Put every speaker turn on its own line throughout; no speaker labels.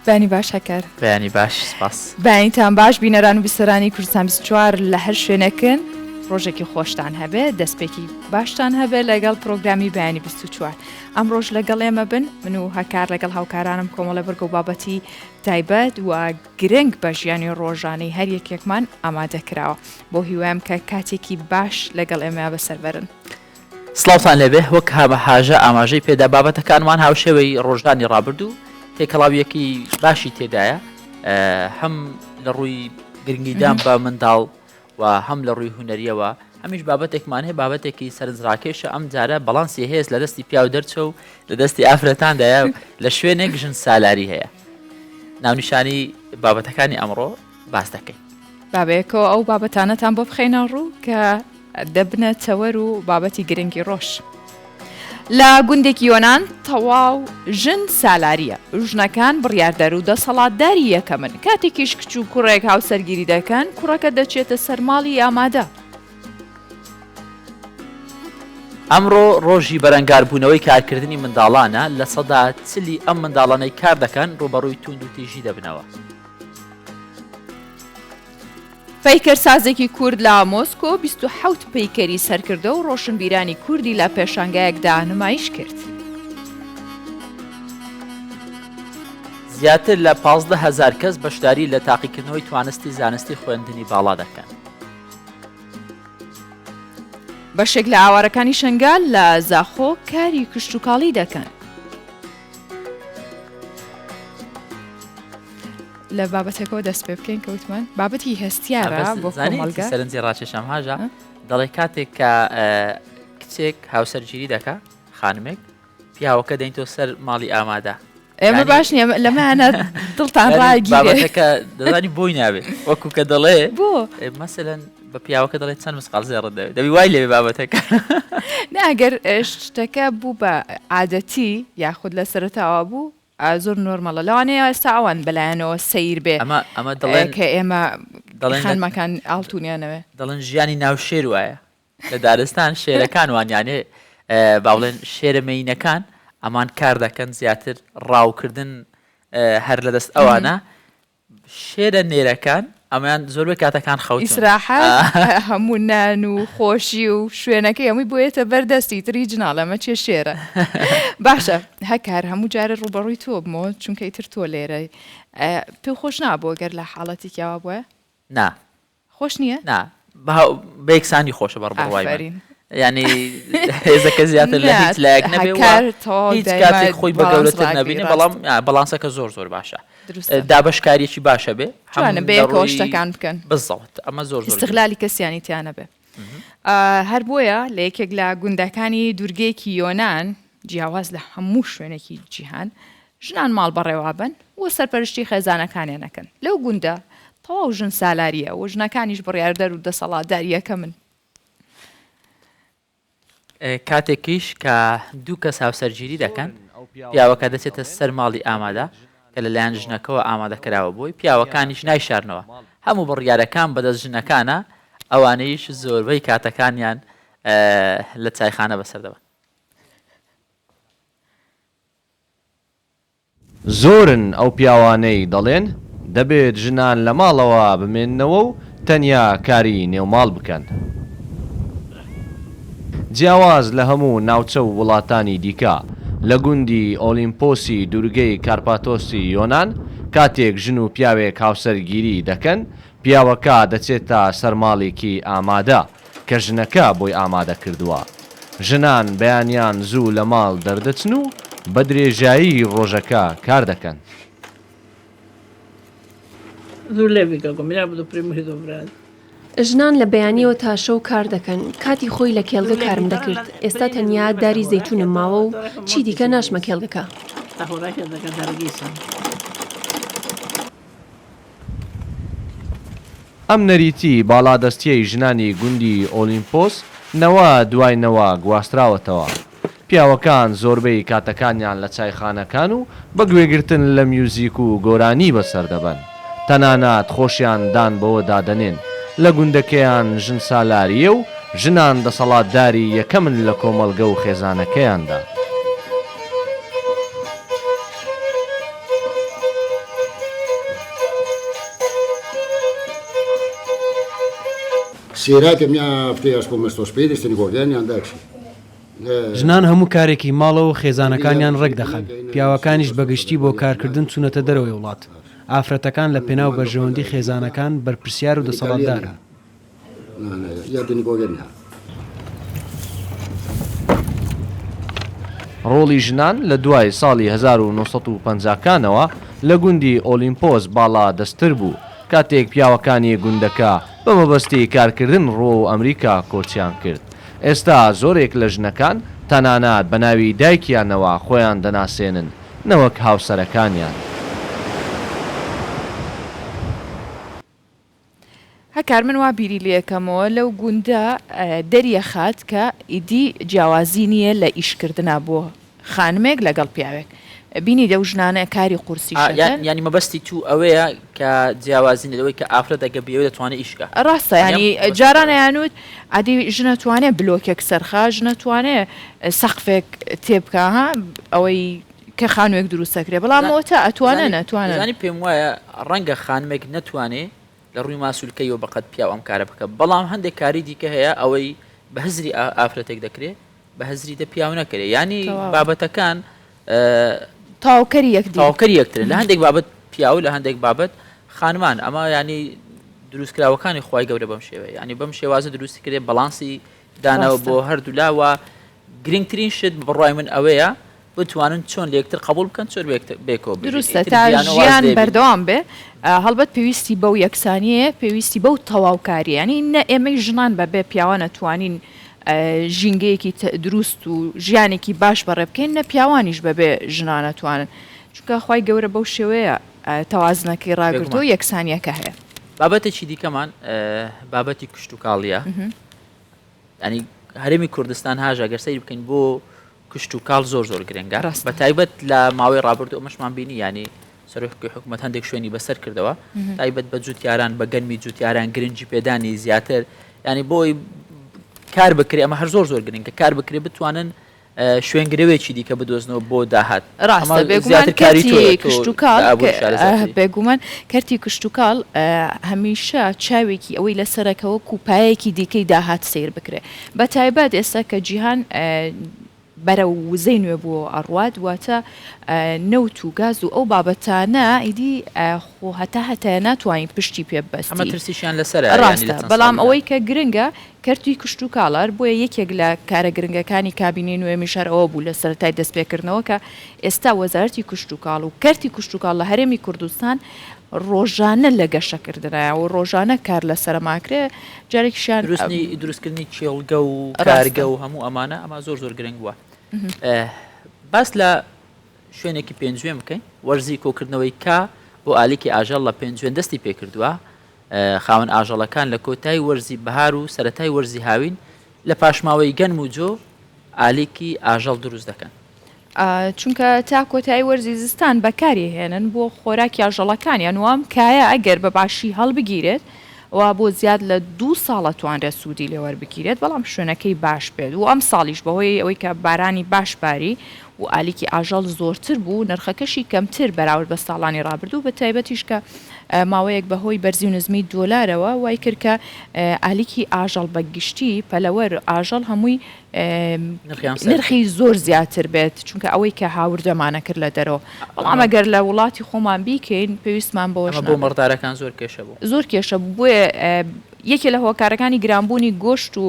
بانی باش هەکار
بەیانی باش سپاس
بەینتان باش بینەران و بیسەرانی کوردستان 24 لە هەر شوێنەکەن ڕۆژێکی خۆشتان هەبێ دەستپێکی باشتان هەبێ لەگەڵ پرۆگرامی بەیانی 24 ئەم ڕۆژ لەگەڵ ئێمە بن من و هەکار لەگەڵ هاوکارانم کۆمەڵە بەرگە و بابەتی تایبەت و گرنگ بە ژیانی ڕۆژانەی هەر یەکێکمان ئامادە کراوە بۆ هیوایم کە کاتێکی باش لەگەڵ ئێمە بەسەربەرن.
سڵاوتان لێبێ وەک هەمە حاجە ئاماژەی پێدا بابەتەکانمان هاوشێوەی ڕۆژدانی ڕابردوو تێکەڵاویەکی باشی تێدایە هەم لە ڕووی گرنگیدان بە منداڵ و هەم لە ڕووی هوەریەوە هەمیش بابەتێکمان هەیە بابەتێکی سەرنجڕاکێشە ئەم جارە بەڵانسی هەیە لە دەستی پیا و دەرچە و لە دەستی ئافرەتاندایە لە شوێنێک ژن سالاری هەیە ناونیشانی بابەتەکانی ئەمڕۆ باس دەکەین
بابەیەکەوە ئەو بابەتانەتان بۆ بخەینە ڕوو کە دەبنە چەوەر و بابەتی گرنگی ڕۆژ لە گوندێکی یۆنان تەواو ژن سالاریە ژنەکان بڕیاردەر و دەسەڵاتداری یەکەمن کاتێکیش کچ و کوڕێک هاوسەرگیری دەکەن کوڕەکە دەچێتە سەرماڵی ئامادە.
ئەمڕۆ ڕۆژی بەرەنگاربوونەوەی کارکردنی منداڵانە لە سەدا چلی ئەم منداڵانەی کار دەکەن ڕوبەڕووی توند و تیژی دەبنەوە.
پەیکەرسازێکی کورد لە مۆسکۆ 27 پەیکەری سەرکردە و ڕۆشنبیرانی کوردی لە پێشانگایەکدا نمایش کرد.
زیاتر لە 15,000 کەس بەشداری لە تاقیکردنەوەی توانستی زانستی خوێندنی باڵا دەکەن.
بەشێک لە ئاوارەکانی شنگال لە زاخۆ کاری کشتتوکاڵی دەکەن. لە بابەتێکەوە دەست پێ بکەین کەوتمان بابەتی هەستیارە بۆ کۆمەڵگە
سەرنجی ڕاکێشەم هاژە دەڵێ کاتێک کە کچێک هاوسەرگیری دەکە خانمێک پیاوەکە دەینتۆ سەر ماڵی ئامادە
ئێمە باش نیە لەمەانە دڵتان ڕاگیرێت
دەزانی بۆی نابێت وەکو کە دەڵێ
بۆ
مەسەلەن بە پیاوەکە دەڵێت چەند مسقال زێڕ دەوێت دەبی وای لێ بابەتەکە
ناگەر شتەکە بوو بە عادەتی یاخود لە سەرتاوە بوو زۆر نۆرمەڵە لەوانەیە ئێستا ئەوان بەلایەنەوە سیر بێ
ئەمە دەڵێن
کە ئێمە خانمەکان ئاڵتونیانەوە
دەڵێن ژیانی ناو شێر وایە لە دارستان شێرەکان وانیانێ باڵێن شێرە مەینەکان ئەمان کار دەکەن زیاتر ڕاوکردن هەر لە دەست ئەوانە شێرە نێرەکان ئەمان زۆربەی کاتەکان خەوت
ئیسراحەت هەموو نان و خۆشی و شوێنەکەی هەمووی بۆیەتە بەردەستی تری جناڵەمە چێ شێرە باشە هەکار هەموو جارە ڕوبەڕووی تۆ بمەوە چونکە ئیتر تۆ لێرە پێ خۆش نابووە گەر لە حاڵەتی کیاوە بووە
نا
خۆش نییە
نا بەیەکسانی خۆشە بەڕبڕوای ینی هێزەکە زیاتر لە هیچ لایەک نەبێ هیچ کاتێک خۆی بە گەورەتر نەبینێ بەڵام بەڵانسەکە زۆر زۆر باشە دابشکاریەکی باشە بێ
جوانە بەیەکەوە شتەکان بکەن
بزەوت ئەمە زۆر
استغلالی کەسیانی تیانە بێ هەر بۆیە لە یەکێک لە گوندەکانی دوورگەیەکی یۆنان جیاواز لە هەموو شوێنێکی جیهان ژنان ماڵ بەڕێوابن و سەرپەرشتی خێزانەکانیان نەکەن لەو گوندە تەواو ژن سالاریە و ژنەکانیش بڕیاردەر و دەسەڵاتداریەکە من
کاتێکیش کە دوو کەس هاوسەرگیری دەکەن پیاوەکە دەچێتە سەر ماڵی ئامادە کە لەلایەن ژنەکەەوە ئامادەکراوە بۆی پیاوەکانیش نایشارنەوە هەموو بڕیارەکان بەدەست ژنەکانە ئەوانەیش زۆربەی کاتەکانیان لە چایخانە بەسەردەبن
زۆرن ئەو پیاوانەی دەڵێن دەبێت ژنان لە ماڵەوە بمێننەوە و تەنیا کاری نێوماڵ بکەن جیاواز لە هەموو ناوچە و وڵاتانی دیکە لە گوندی ئۆلیمپۆسی دوورگەی کارپاتۆسی یۆنان کاتێک ژن و پیاوێک هاوسەرگیری دەکەن پیاوەکە دەچێتە سەرماڵێکی ئامادە کە ژنەکە بۆی ئامادە کردووە ژنان بەیانیان زوو لە ماڵ دەردەچن و بە درێژایی ڕۆژەکە کار دەکەن
ژنان لە بەیانیەوە تاشە و کار دەکەن کاتی خۆی لە کێڵگە کارم دەکرد ئێستا تەنیا داری زەیتونم ماوە و چی دیکە ناشمە کێڵگەکە
ئەم نەریتی باڵادەستیەی ژنانی گوندی ئۆلیمپۆس نەوە دوایەوە گواستراوەتەوە پیاوەکان زۆربەی کاتەکانیان لە چایخانەکان و بە گوێگرتن لە میوزیک و گۆرانی بەسەردەبەن تەنانەت خۆشیان دان بەوە دادەنێن لە گوندەکەیان ژن سالاریە و ژنان دەسەڵاتداری یەکەمن لە کۆمەڵگە و خێزانەکەیاندا
Σειρά και μια αυτή, ας πούμε, στο σπίτι, στην οικογένεια, εντάξει.
ژنان هەموو کارێکی ماڵەوە خێزانەکانیان ڕێک دەخەن پیاوەکانیش بەگشتی بۆ کارکردن چوونەتە دەرەوەی وڵات ئافرەتەکان لە پێناو بەرژەوەندی خێزانەکان بەرپرسیار و دەسەڵاتدارن
για την οικογένεια.
ڕۆڵی ژنان لە دوای ساڵی 1950کانەوە لە گوندی ئۆلیمپۆس باڵا دەستتر بوو کاتێک پیاوەکانی گوندەکە بە مەبەستی کارکردن ڕۆ و ئەمریکا کۆچیان کرد. ئێستا زۆرێک لە ژنەکان تەنانەت بە ناوی دایکیانەوە خۆیان دەناسێنن نەوەک هاوسەرەکانیان.
هەکار من وا بیری لەکەمەوە لەو گوندە دەریەخات کە ئیدی جیاوازی نییە لە ئیشکردنا بۆ خانمێک لەگەڵ پیاوێک بینی دەو ژنانە کاری قورسی
ینی مەبەستی تو ئەوەیە کە جیاوازی لەوەی کە ئافرەت دەگە بێوە دەتوانێت ئیشکە
ڕاستە ینی جارانە یانوت ئەدی ژنەتوانێت بلۆکێک سەرخا ژنەتوانێت سەقفێک تێبکە ئەوەی کە خانوێک دروستەکرێ بەڵامەوەتە ئەتوانە نەتوانێت
پێم وایە ڕەنگە خانمێک نەتوانێت لە ڕووی ماسوولکەیەوە بەقەت پیاو ئەم کارە بکە بەڵام هەندێک کاری دیکە هەیە ئەوەی بە هەزری ئافرەتێک دەکرێت بە هەزری دە پیاو نەکرێ ینی بابەتەکان
تاوکەری
یەکتر لە هەندێک بابەت پیاو لە هەندێک بابەت خانمان ئەمە ینی دروستکراوەکانی خی گەورە بەم شێوە ینی بەم شێوازە دروستی کرێت بەڵانسی داناوە بۆ هەردوو لاوە گرنگترین شت بڕای من ئەوەیە بتوانن چۆن لەکتر قبول بکەن چۆر بێکۆ
دروستە تا ژیان بەردەوام بێ هەڵبەت پێویستی بەو یەکسانیە پێویستی بەو تەواوکاری ینی نە ئێمەی ژنان بەبێ پیاوانە توانین ژینگەیەکی دروست و ژیانێکی باش بەڕێ بکەین نە پیاوانیش بەبێ ژنانەتوانن چونکە خی گەورە بەو شێوەیە تەوازنەکەی ڕاگرتۆ یەکسانیەکە هەیە
بابەتێکی دیکەمان بابەتی کشت و کاڵیە ینی هەرێمی کوردستان هاژە گەر سەیر بکەین بۆ کشت و کاڵ زۆر گرنگە بە تایبەت لە ماوەی ڕابردوو ئەمەشمان بینی ینی سەرۆکی حکوومەت هەندێک شوێنی بەسەر کردەوە تایبەت بە جوتیاران بە گەنمی جوتیاران گرنگی پێدانی زیاتر ینی بۆی کار بکرێ ئەمە هەر زۆر گرنگکە کار بکرێ بتوانن شوێنگرەوەیکی دیکە بدۆزنەوە بۆ داهات
ڕاستە بێگومان کەرتی کشت و کاڵ هەمیشە چاوێکی ئەوەی لەسەرەکەەوە کوپایەکی دیکەی داهات سیر بکرێ بە تایبەت ئێستا کە جیهان بەرە وزەی نوێ بۆ ئەڕوات واتە نەوت و گاز و ئەو بابەتانە ئیدی خۆ هەتا ناتوانین پشتی پێ بەست
ئەمە ترسیشیان لەسەر
ڕاستە بەڵام ئەوەی کە گرنگە کەرتی کشت و کاڵار بۆیە یەکێک لە کارە گرنگەکانی کابینی نوێ میشارەوە بوو لە سەرەتای دەستپێکردنەوە کە ئێستا وەزارەتی کشت و کاڵ و کەرتی کشت و کاڵ لە هەرێمی کوردستان ڕۆژانە لە گەشەکردنایە و ڕۆژانە کار لە سەرماکرێ جارێکیشیان
دروستکردنی چێڵگە و کارگە و هەموو ئەمانە ئەمە زۆر گرنگ وە باس لە شوێنێکی پێنجوێن بکەین وەرزی کۆکردنەوەی کا بۆ ئالیکی ئاژەڵ لە پێنجوێن دەستی پێکردووە خاوەن ئاژەڵەکان لە کۆتایی وەرزی بەهار و سەرەتای وەرزی هاوین لە پاشماوەی گەنم و جۆ ئالیکی ئاژەڵ دروست دەکەن
چونکە تا کۆتایی وەرزی زستان بەکاری هێنن بۆ خۆراکی ئاژەڵەکانیان وام کایە ئەگەر بە باشی هەڵبگیرێت وا بۆ زیاد لە 2 ساڵە توانرە سوودی لێوەربگیرێت بەڵام شوێنەکەی باش بێت و ئەم ساڵیش بەهۆی ئەوەی کە بارانی باشباری و ئالیکی ئاژەڵ زۆرتر بوو نرخەکەشی کەمتر بەراورد بە ساڵانی ڕابردوو بە تایبەتیش کە ماوەیەک بەهۆی بەرزی و نزمی دۆلارەوە وای کرد کە ئالیکی ئاژەڵ بەگشتی پەلەوەر ئاژەڵ هەمووی نرخی زۆر زیاتر بێت چونکە ئەوەی کە هاوردەمانە کرد لە دەرەوە بەڵام ئەگەر لە وڵاتی خۆمان بیکەین پێویستمان بۆ
مەڕدارەکان زۆر کێشە بوو
زۆر کێشە بووە یەکێ لە هۆکارەکانی گرانبوونی گۆشت و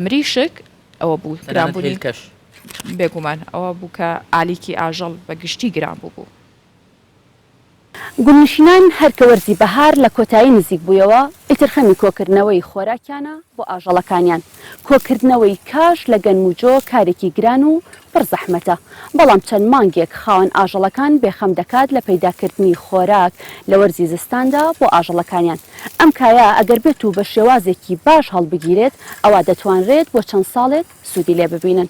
مریشک ئەوە بوو گرانبوونی
کەش
بێگومان ئەوە بوو کە ئالیکی ئاژەڵ بەگشتی گران بوو
گوڵنشینان هەرکە وەرزی بەهار لە کۆتایی نزیک بوویەوە ئیتر خەمی کۆکردنەوەی خۆراکیانە بۆ ئاژەڵەکانیان کۆکردنەوەی کاش لە گەنموجۆ کارێکی گران و پڕزەحمەتە بەڵام چەند مانگێک خاوەن ئاژەڵەکان بێخەم دەکات لە پەیداکردنی خۆراک لە وەرزی زستاندا بۆ ئاژەڵەکانیان ئەم کایە ئەگەر بێت و بە شێوازێکی باش هەڵبگیرێت ئەوە دەتوانرێت بۆ چەند ساڵێک سوودی لێ ببینن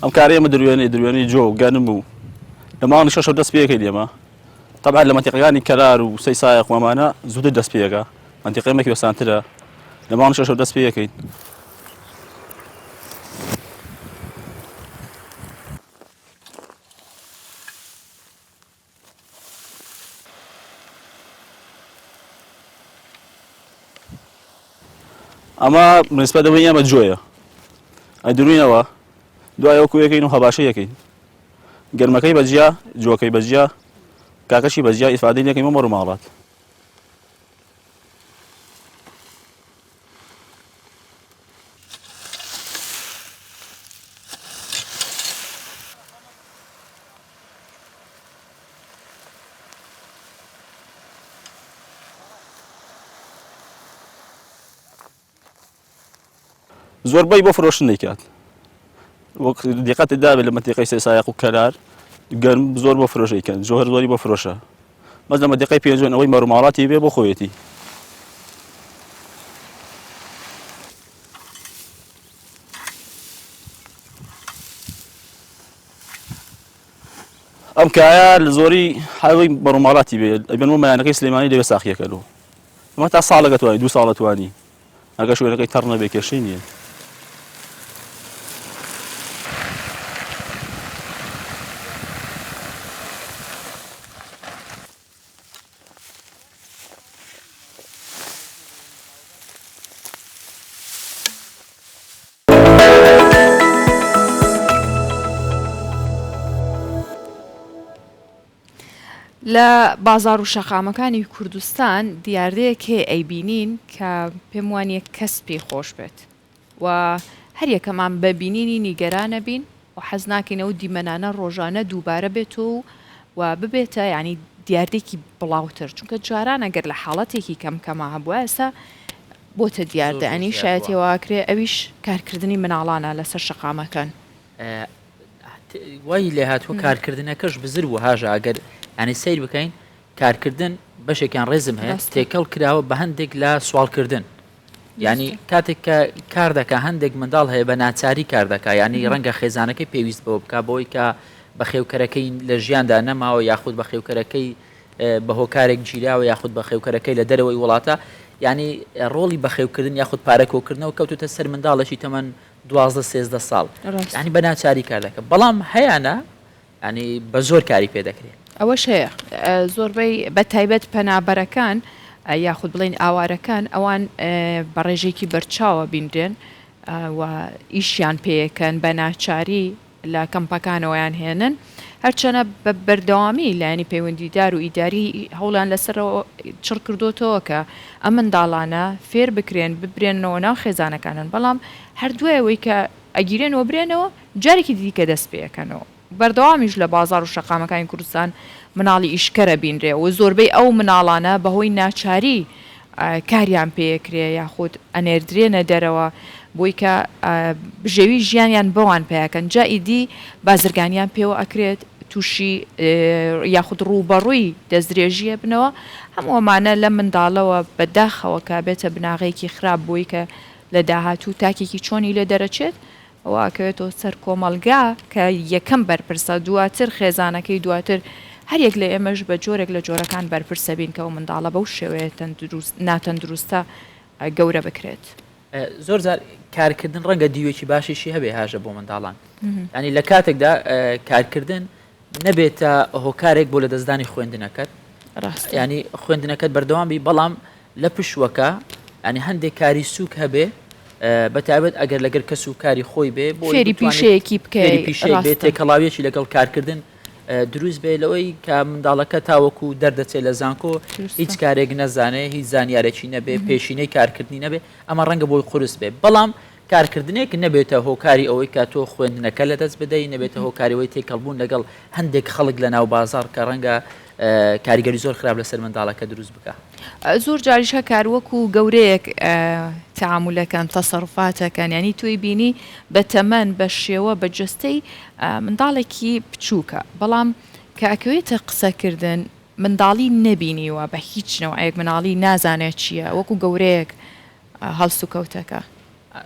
ئەم کارێ ئێمە دروێنەی جۆ و گەنم و لە ماوەی 6 دەست پێەکەی ئێمە طبعا لە مەنتیقەکانی کەرار و سەی سایە خوامانە زووتر دەست پێەکە مەنتیقەیەمێکی بەسانترە لە ماوەی 6 دەست پێەکەین ئەمە نسبە دەبین ئەمە جۆیە ئەدروینەوە دوای ئەو کوێەکەین و هەباشەیەکەین گەرمەکەی بەجیا جۆکەی بەجیا کاکەشی بەجیا ئیفادەی لەکەین مەڕ و ماڵات زۆربەی بۆ فرۆشتن دەیکات وەک دیقەتی دابێت لە مەتیقەی سێسایق و کەلار گەرم زۆر بۆ فرۆشەیکەن جۆهر زۆری بۆ فرۆشە بەس لە مەتیقەی پێنجۆن ئەوەی مەڕووماڵاتی بێ بۆ خۆیەتی ئەم کایە لە زۆری هاوی بەڕووماڵاتی بێ ئەبێن و مەیانەکەی سلێمانی دەبێت ساخیەکەلو ئەمە تا ساڵەکە توانی 2 ساڵە توانی ئەگە شوێنەکەی تەڕ نەبێ کێشەی نییە
لە بازار و شەقامەکانی کوردستان دیاردەیەک هەیە ئەیبینین کە پێم وانیە کەس پێی خۆش بێت و هەر یەکەمان بەبینینی نیگەرانە بین و حەز ناکەینەوە دیمەنانە ڕۆژانە دووبارە بێت و ببێتە ینی دیاردێکی بڵاوتر چونکە جاران ئەگەر لە حاڵەتێکی کەمکەما هەبووە ئێستا بۆتە دیاردە ئەنی شایەتێواکرێ ئەویش کارکردنی مناڵانە لەسەر شەقامەکان
وای لێ هاتووە کارکردنەکەش بزر بوو هاژە ئەگەر ینی سیر بکەین کارکردن بەشێکیان ڕێزم هەیە تێکەڵ کراوە بە هەندێک لە سوالکردن ینی کاتێک کە کار دەکە هەندێک منداڵ هەیە بە ناچاری کار دەکە ینی ڕەنگە خێزانەکەی پێویست بەوە بکە بۆی کە بە خێوکەرەکەی لە ژیاندا نەماوە یاخود بە خێوکەرەکەی بە هۆکارێک گیراوە یاخود بە خێوکەرەکەی لە دەرەوەی وڵاتە ینی ڕۆڵی بەخێوکردن یاخود پارەکۆکردنەوە کەوتوتە سەر منداڵەشی تەمەەن 12-13 ساڵ ینی بە ناچاری کار دەکە بەڵام هەیەە ینی بە زۆر کاری پێ دەکرێت
ئەوەش هەیە زۆربەی بە تایبەت پەنابەرەکان یاخود بڵین ئاوارەکان ئەوان بە ڕێژێکی بەرچاوە بیندرێن و ئیشیان پێیەکەن بە ناچاری لە کەمپەکانەوەیان هێنن هەرچەنە بە بەردەوامی لایەنی پەیوەندیدار و ئیداری هەوڵان لەسەرەوە چڕ کردوتەوە کە ئەم منداڵانە فێر بکرێن ببرێنەوە ناو خێزانەکانن بەڵام هەردووەوەی کە ئەگیرێنەوە برێنەوە جارێکی دیکە دەست پێەکەنەوە بەردەوامیش لە بازار و شەقامەکانی کوردستان مناڵی ئیشکەرە بینرێ و زۆربەی ئەو مناڵانە بەهۆی ناچاری کاریان پێکرێ یاخود ئەنێردرێنە دەرەوە بۆی کە بژێوی ژیانیان بەوان پێیەکەن جا ئیدی بازرگانیان پێوە ئەکرێت تووشی یاخود ڕووبەڕووی دەستدرێژیە بنەوە هەمووەمانە لە منداڵەوە بەداخەوە کا بێتە بناغەیەکی خراپ بۆی کە لە داهاتوو تاکێکی چۆنی لە دەرەچێت ئەوواکەوێتەوە سەر کۆمەلگا کە یەکەم بەرپرسە دواتر خێزانەکەی دواتر هەرێک لە ئێمەش بە جۆرێک لە جۆرەکان بەرپرسە بین کە و منداڵە بەو شێوەیە ناتەندروستە گەورە بکرێت
زۆر جار کارکردن ڕەنگە دیوێکی باشیشی هەبێ هاژە بۆ منداڵان ینی لە کاتێکدا کارکردن نەبێتە هۆکارێک بۆ لە دەستدانی خوێندنەکەت ینی خوێندنەکەت بەردەوامی بەڵام لە پشوەکە ینی هەندێک کاری سوک هەبێ بەتابەت ئەگەر لەگەر کەس و کاری خۆی بێ بۆ
فێری پیشەیەکی
بکەیت تێکەڵاویەکی لەگەڵ کارکردن دروست بێ لەوەی کە منداڵەکە تاوەکو دەردەچێت لە زانکۆ هیچ کارێک نەزانێ هیچ زانیارێکی نەبێ پێشینەی کارکردنی نەبێ ئەمە ڕەنگە بۆی قورس بێ بەڵام کارکردنێک نەبێتە هۆکاری ئەوەی کە تۆ خوێندنەکە لە دەست بدەی نەبێتە هۆکاریەوەی تێکەڵبوون لەگەڵ هەندێک خەڵک لە ناو بازار کە ڕەنگە کاریگەری زۆر خراپ لەسەر منداڵەکە دروست بکە
زۆر جاریشە کاروەکو گەورەیەک تعاملەکان تەسەڕفاتەکان ینی توی بینی بە تەمەەن بە شێوە بە جستەی منداڵێکی بچووکە بەڵام کە ئەکەوێتە قسەکردن منداڵی نەبینیوە بە هیچ نەوەیەک مناڵی نازانێت چییە وەکو گەورەیەک هەڵس و کەوتەکە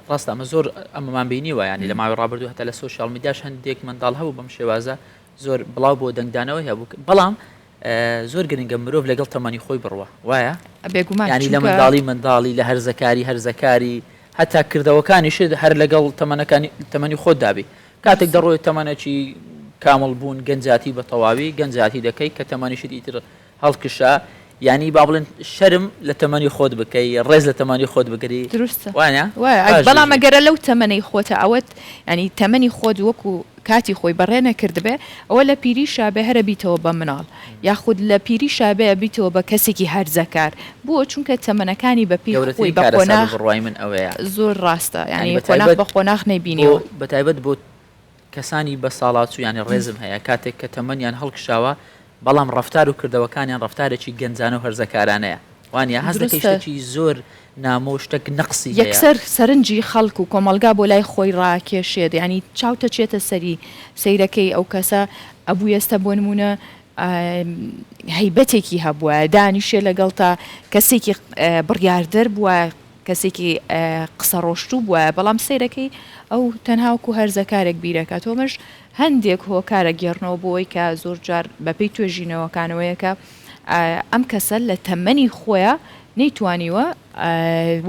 ڕاستە ئەمە زۆر ئەمەمان بینیوە ینی لە ماوەی ڕابردوو هەتا لە سۆشیال میدیاش هەندێک منداڵ هەبوو بەم شێوازە زۆر بڵاو بۆ دەنگدانەوە هەبوو بەڵام زۆر گرنگە مرۆڤ لەگەڵ تەمەنی خۆی بڕوە وایە ینی لە منداڵی لە هەرزەکاری هەتا کردەوەکانیشت هەر لەگەڵ تەمەنی خۆت دابی کاتێک دەڕۆی تەمەنەکی کامل بوون گەنجاتی بە تەواوی گەنجاتی دەکەی کە تەمەنیشت ئیتر هەڵکشە یعنی با بڵێن شەرم لە تەمەنی خۆت بکەی ڕێز لە تەمەنی خۆت بگری
دروستە
وانە
بەڵام ئەگەرە لەو تەمەنەی خۆتە ئەوەت ینی تەمەنی خۆت وەکو کاتی خۆی بەڕێ نەکردبێ ئەوە لە پیری شابێ هەرە بیتەوە بە مناڵ یاخود لە پیری شابێ بیتەوە بە کەسێکی هەرزەکار بووە چونکە تەمەنەکانی بە پیر خۆی بە قۆناغ
ڕای من ئەوەیە
زۆر ڕاستە ینی قۆناغ بە قۆناغ نەبینیەوە
بەتایبەت بۆ کەسانی بە ساڵات و ینی ڕێزم هەیە کاتێک کە تەمەنیان هەڵکشاوە بەڵام ڕفتار و کردەوەکانیان ڕفتارێکی گەنجانە و هەرزەکارانەیە وانە هەز دەکەی شتێکی زۆر نامۆ شتێک نەقسی
یەکسەر سەرنجی خەڵک و کۆمەلگا بۆ لای خۆی ڕاکێشێت ینی چاوتە چێتە سەری سەیرەکەی ئەو کەسە ئەبوو ئێستا بۆ نمونە هەیبەتێکی هەبووە دانیشێ لەگەڵ تا کەسێکی بڕیاردەر بووە کەسێکی قسە ڕۆشتوو بووە بەڵام سەیرەکەی ئەو تەنهاوکو هەرزەکارێک بیرەکە تۆمەش هەندێک هۆکارە گێڕنەوە بۆی کە زۆر جار بەپێی توێژینەوەکانەوەیەکە ئەم کەسە لە تەمەنی خۆیە نەیتوانیوە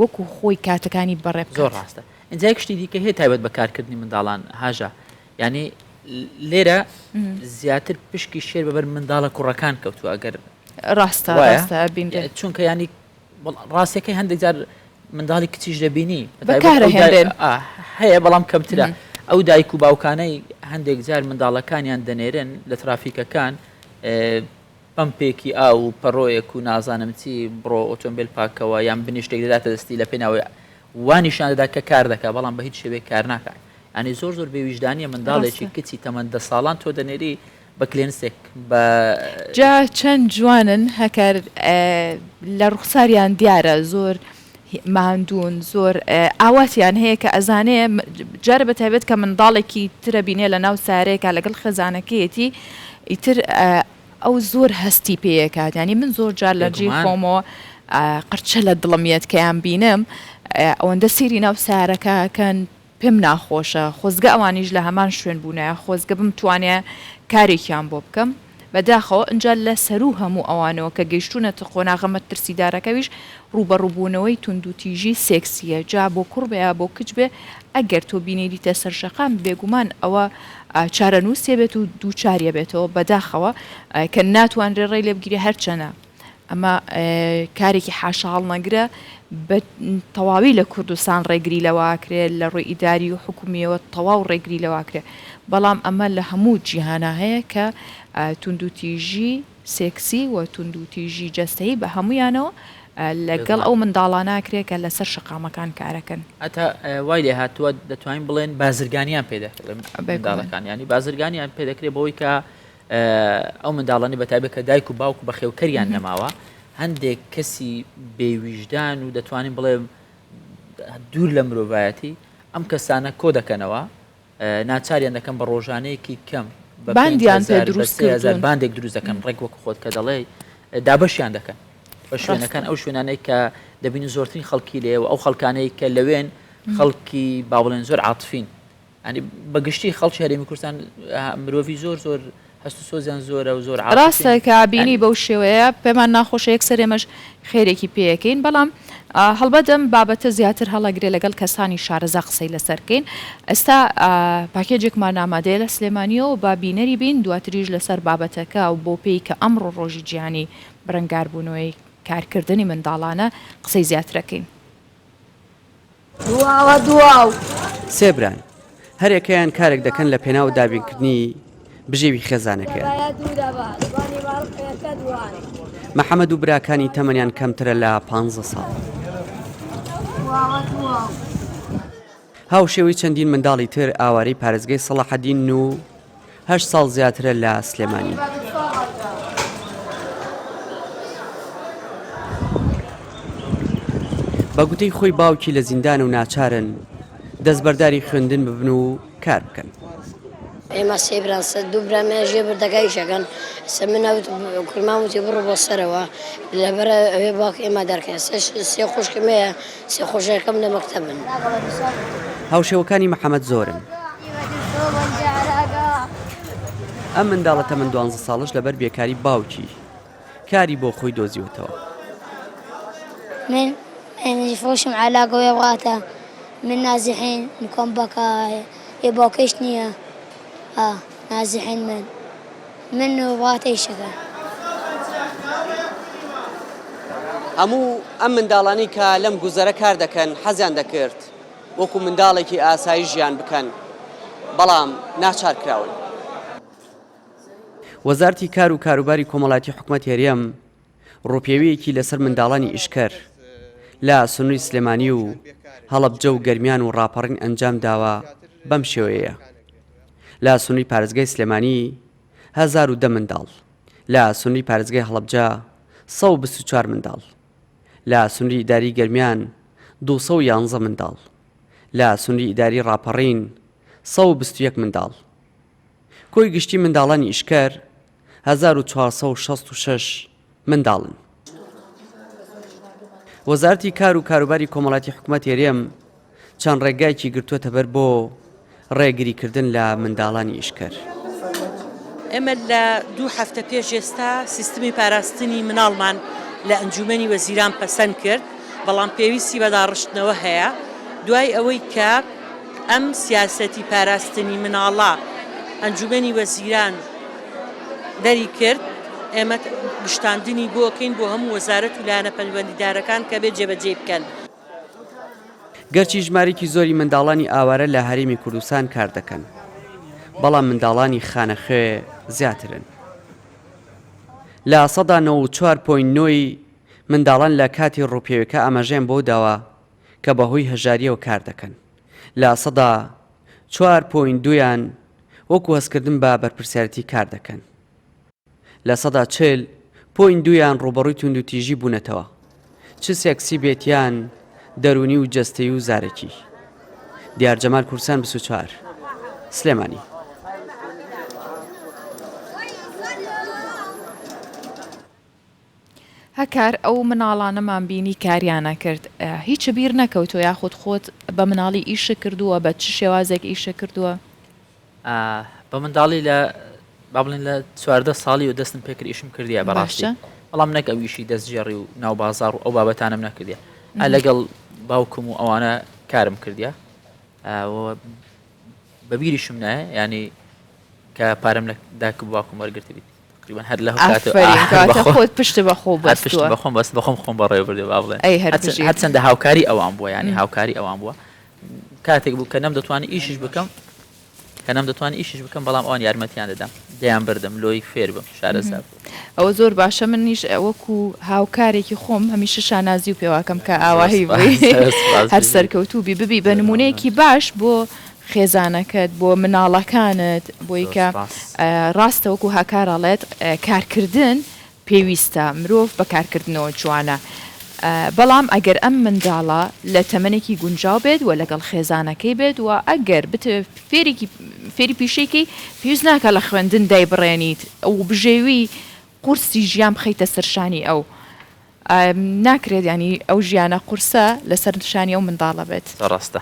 وەکو خۆی کاتەکانی بەڕێ
زۆر ڕاستە اینجا شتی دیکە هەیە تایبەت بەکارکردنی منداڵان هاژە ینی لێرە زیاتر پشکی شێر بەبەر منداڵە کوڕەکان کەوتووە ئەگەر
ڕاستە ڕاستە بین
چونکە ینی ڕاستەکەی هەندێک جار منداڵی کچیش دەبینی
بەکارهێنرێن
هەیە بەڵام کەمترە ئەو دایک و باوکانەی هەندێک جار منداڵەکانیان دەنێرن لە ترافیکەکان پمپێکی ئاو و پەڕۆیەک و نازانم چی بڕۆ ئۆتۆمبیل پاکەوە یان بنیشتێک دەداتە دەستی لە پێناوی وانیشان دەدا کە کار دەکات بەڵام بە هیچ شێوەیە کار ناکات ینی زۆر زۆر بێویژدانیە منداڵێکی کچی تەمەندە ساڵان تۆ دەنێری بە کلێنسێک بە
جا چەند جوانن هەکار لە ڕوخساریان دیارە زۆر ماندوون زۆر ئاواتیان هەیە کە ئەزانەیە جارە بەتایبێت کە منداڵێکی ترە بینێ لە ناو سارەیەکە لەگەڵ خەزانەکەیەتی ئیتر ئەو زۆر هەستی پێیەکات ینی من زۆر جار لە جێ خۆمەوە قرچە لە دڵمیت کەیان بینم ئەوەندە سیری ناو سارەکەکەن پێم ناخۆشە خۆزگە ئەوانیش لە هەمان شوێن بوونایە خۆزگە بمتوانێ کارێکیان بۆ بکەم بەداخەوە ئەجا لە سەرو هەموو ئەوانەوە کە گەیشتونەتە قۆناغەمە ترسیدارەکەویش ڕوبەڕووبوونەوەی توندوتیژی سێکسیە جا بۆ کوڕ بێ بۆ کچ بێ ئەگەر تۆ بینێریتە سەرشەقام بێگومان ئەوە چارەنووسێ بێت و دووچاریە بێتەوە بەداخەوە کە ناتوانرێ ڕێی لێ بگیرێ هەرچەنە ئەمە کارێکی حاشاڵ نەگرە بە تەواوی لە کوردستان ڕێگری لەواکرێت لە ڕووی ئیداری و حکومیەوە تەواو ڕێگری لەواکرێت بەڵام ئەمە لە هەموو جیهانە هەیە کە توندوتیژی سێکسی و توندوتیژی جەستەیی بە هەمویانەوە لەگەڵ ئەو منداڵاناکرێت کە لەسەر شقامەکان کارەکەن
ئەتا وای لێ هاتووە دەتوانین بڵێن بازرگانیان پێدەکرێت ینی بازرگانیان پێدەکرێت بەوەی کە ئەو منداڵانی بەتایبێت کە دایک و باوک بە خێوکەریان نەماوە هەندێک کەسی بێویژدان و دەتوانین بڵێ دوور لە مرۆڤایەتی ئەم کەسانە کۆ دەکەنەوە ناچاریان دەکەن بە ڕۆژانەیەکی کەم
باندیان پێ دروست
باندێک دروست دەکەن ڕێک وەک خۆت کە دەڵێ دابەشیان دەکەن بە شوێنەکان ئەو شوێنانەی کە دەبین زۆرترین خەڵکی لێ و ئەو خەڵکانەی کە لەوێن خەڵکی با بڵێن زۆر عاتفین ئەنی بەگشتی خەڵکی هەرێمی کوردستان مرۆڤی زۆر زۆر هەست و سۆزیان زۆرە و زۆر
ڕاستە کە بینی بەو شێوەیە پێمان ناخۆشە یەکسەر ئێمەش خێرێکی پێەکەین بەڵام هەڵبەدەم بابەتە زیاتر هەڵەگرێ لەگەڵ کەسانی شارەزا قسەی لەسەرکەین ئێستا پاکێجێکمان ئامادەیە لە سلێمانیەوە با بینەری بین دواتریش لەسەر بابەتەکە و بۆ پێی کە ئەمڕۆ ڕۆژی گیانی بڕنگاربوونەوەی کارکردنی منداڵانە قسەی زیاترەکەین
دواو سێبران هەرێکیان کارێک دەکەن لە پێناو دابینکردنی بژێوی خێزانەکە محەممەد و براکانی تەمەنیان کەمترە لە 15 ساڵ هاوشێوەی چەندین منداڵی تر ئاوارەی پارێزگای سەڵاحەدین و 8 ساڵ زیاترە لە سلێمانی بە گوتەی خۆی باوکی لە زیندان و ناچارن دەستبەرداری خوێندن ببن و کار بکەن
ئێمە سێبران دوو برامێژێ بردەگایشەکەن سەمنەوت کورماوتی بڕۆ بۆ سەرەوە لەبەر ئەوێ باک ئێمە دەرکەن سێ خوشکمەیە سێ خۆشەکەم لە مەکتەبن
هاوشێوەکانی محەممەد زۆرن ئەم منداڵە تەمەن 12 ساڵش لەبەر بێکاری باوکی کاری بۆ خۆی دۆزیوتەوە
من فۆشم علاقەوە واتە من نازحین نکۆم بەکە ێ باوکەش نییە نازحین من واتەیشەکە
هەموو ئەم منداڵانی کە لەم گوزەرە کار دەکەن حەزیان دەکرد وەکو منداڵێکی ئاسایی ژیان بکەن بەڵام ناچارکراون. وەزارەتی کار و کاروباری کۆمەڵاتی حکوومەت هێرێم ڕووپێوەیەکی لەسەر منداڵانی ئیشکەر لە سنووری سلێمانی و هەڵەبجە و گەرمیان و ڕاپەڕین ئەنجام داوە بەم شێوەیە. لە سنووری پارێزگای سلێمانی 1010 منداڵ، لە سنووری پارێزگای هەڵەبجە 124 منداڵ، لە سنووری ئیداری گەرمیان 211 منداڵ، لە سنووری ئیداری ڕاپەڕین 121 منداڵ. کۆی گشتی منداڵانی ئیشکەر 1466 منداڵن. وەزارەتی کار و کاروباری کۆمەڵاتی حکوومەت هێرێم چەند ڕێگایکی گرتووەتە بەر بۆ ڕێگریکردن لە منداڵانی ئیشکەر.
ئێمە لە 2 هەفتە پێش ئێستا سیستمی پاراستنی مناڵمان لە ئەنجومەنی وەزیران پەسەند کرد، بەڵام پێویستی بە داڕشتنەوە هەیە. دوای ئەوەی کە ئەم سیاسەتی پاراستنی مناڵە ئەنجومەنی وەزیران دەری کرد، ئێمە گشتاندنی بۆکەین بۆ هەموو وەزارەت و لایەنە پەیوەندیدارەکان کە بێت جێبەجێ بکەن.
گەرچی ژمارێکی زۆری منداڵانی ئاوارە لە هەرێمی کوردستان کار دەکەن، بەڵام منداڵانی خانەخوێ زیاترن. لە 94.9 منداڵان لە کاتی ڕووپێوەکە ئاماژەیان بۆ داوە کە بەهۆی هەژاریەوە کار دەکەن، لە 4.2یان وەکو هەستکردن بە بەرپرسیارەتی کار دەکەن، لە 40.2یان ڕوبەڕووی توندوتیژی بوونەتەوە، چ سێکسی بێتیان دەرونی و جەستەیی و زارەکی. دیارجەمال کورسان 24 سلێمانی.
هەکار ئەو مناڵانەمان بینی کاریانە کرد، هیچ بیر نەکەوتۆ یاخود خۆت بە مناڵی ئیشە کردووە بە چ شێوازێک ئیشە کردووە؟
بە منداڵی لە با بڵێن لە 14 ساڵی و دەستم پێکرد ئیشم کردیە بەڕاستی، بەڵام نەک ئەویشی دەستژێڕی و ناو بازار و ئەو بابەتانم نەکردیە. لەگەڵ باوکم و ئەوانە کارم کردیە بەبیریشم نایە، ینی کە پارەم داک باوکم وەرگرتی بیت هەر لە
خۆت پشت بەخۆ
بەخۆم بەست بەخۆم خۆم بەڕێ بردێ با بڵێن هەرچەندە هاوکاری ئەوان بووە، ینی هاوکاری ئەوان بووە. کاتێک بوو کە نەم دەتوانانی ئیشش بکەم بەڵام ئەوان یارمەتیان دەدەم، دەیان بردم لۆی فێر بم شارەزار.
ئەوە زۆر باشە، منیش وەکو هاوکارێکی خۆم هەمیشە شانازی و پێواکەم کە ئاواهی هەر سەرکەوتوبی ببی بە نمونەیەکی باش بۆ خێزانەکەت، بۆ مناڵەکانت، بۆی کە ڕاستە وەکو هاکارەڵێت کارکردن پێویستە، مرۆڤ بە کارکردنەوە جوانە. بەڵام ئەگەر ئەم منداڵە لە تەمەنێکی گونجاو بێت و لەگەڵ خێزانەکەی بێت و ئەگەر فێری پیشێکی پێویست ناکە لە خوێندن دایبڕێنیت و بژێوی قورسی ژیان بخەیتە سەرشانی ئەو، ناکرێت ینی ئەو ژیانە قورسە لەسەر شانی ئەو منداڵە بێت.
ڕاستە.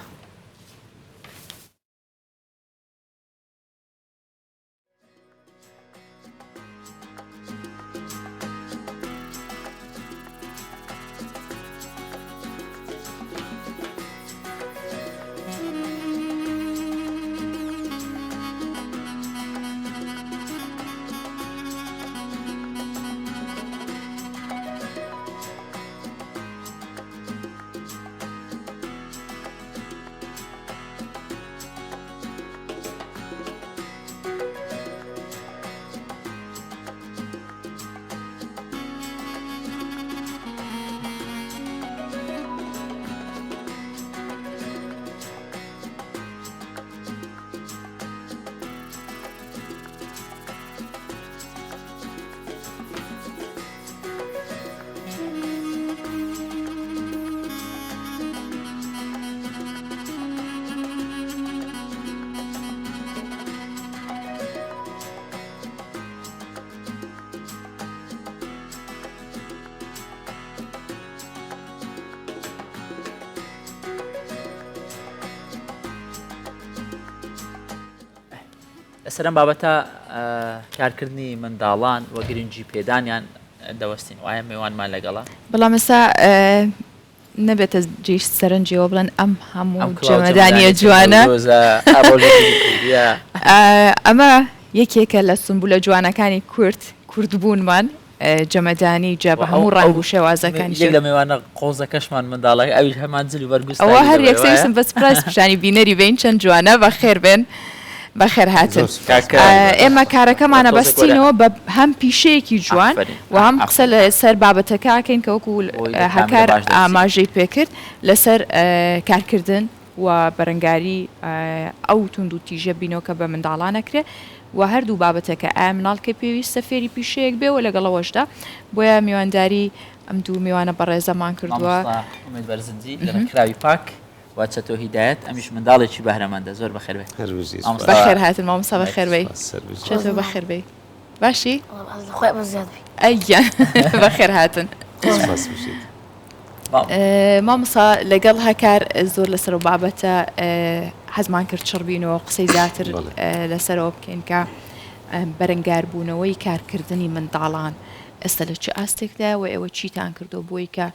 لەسەرم بابەتە کارکردنی منداڵان وە گرنگی پێدانیان دەوەستین، وایە میوانمان لەگەڵا،
بەڵام ئێستا نەبێتە جێش سەرنجەوە بڵێن ئەم هەموو جەمەدانیە جوانە. ئەمە یەکێکە لە سمبولە جوانەکانی کوردبوونمان جەمەدانی جا بە هەموو ڕنگ و شێوازەکانی
یەک لە میوانە قۆزەکەشمان منداڵی ئەویش هەمان جل و بەرگوست
ئەوە هەر یەکسەویستم بە سپراس پیشانی بینەری بین چەند جوانە بەخێر بێن بەخێر هاتن ئێمە کارەکەمانە بەستینەوە بە هەم پیشەیەکی جوان و هەم قسە لەسەر بابەتەکەکەین کە وەکو هەکار ئاماژەی پێکرد لەسەر کارکردن و بەرەنگاری ئەو تونند و تیژە بینەوە کە بە منداڵانەکرێ و هەردوو بابەتەکە ئایا مناڵکە پێویستە فێری پیشەیەک بێەوە لەگەڵەوەشدا بۆیە میوانداری ئەم دوو میوانە بەڕێزەمان کردووە
بەرزنجی لەکراوی پاک واچەتۆ هیدایەت ئەمیش منداڵێکی بەهرەمەندە زۆر بەخێر بێ
بەخێر هاتن مامۆستا بەخێر بێ چێتۆ بەخێر بێ باشی ئەیە بەخێر هاتن مامۆستا لەگەڵ هەکار زۆر لەسەر و بابەتە حەزمان کرد چڕبینەوە قسەی زیاتر لەسەرەوە بکەین کە بەرەنگاربوونەوەی کارکردنی منداڵان ئێستا لە چه ئاستێکدا و ئێوە چیتان کردو بۆی کە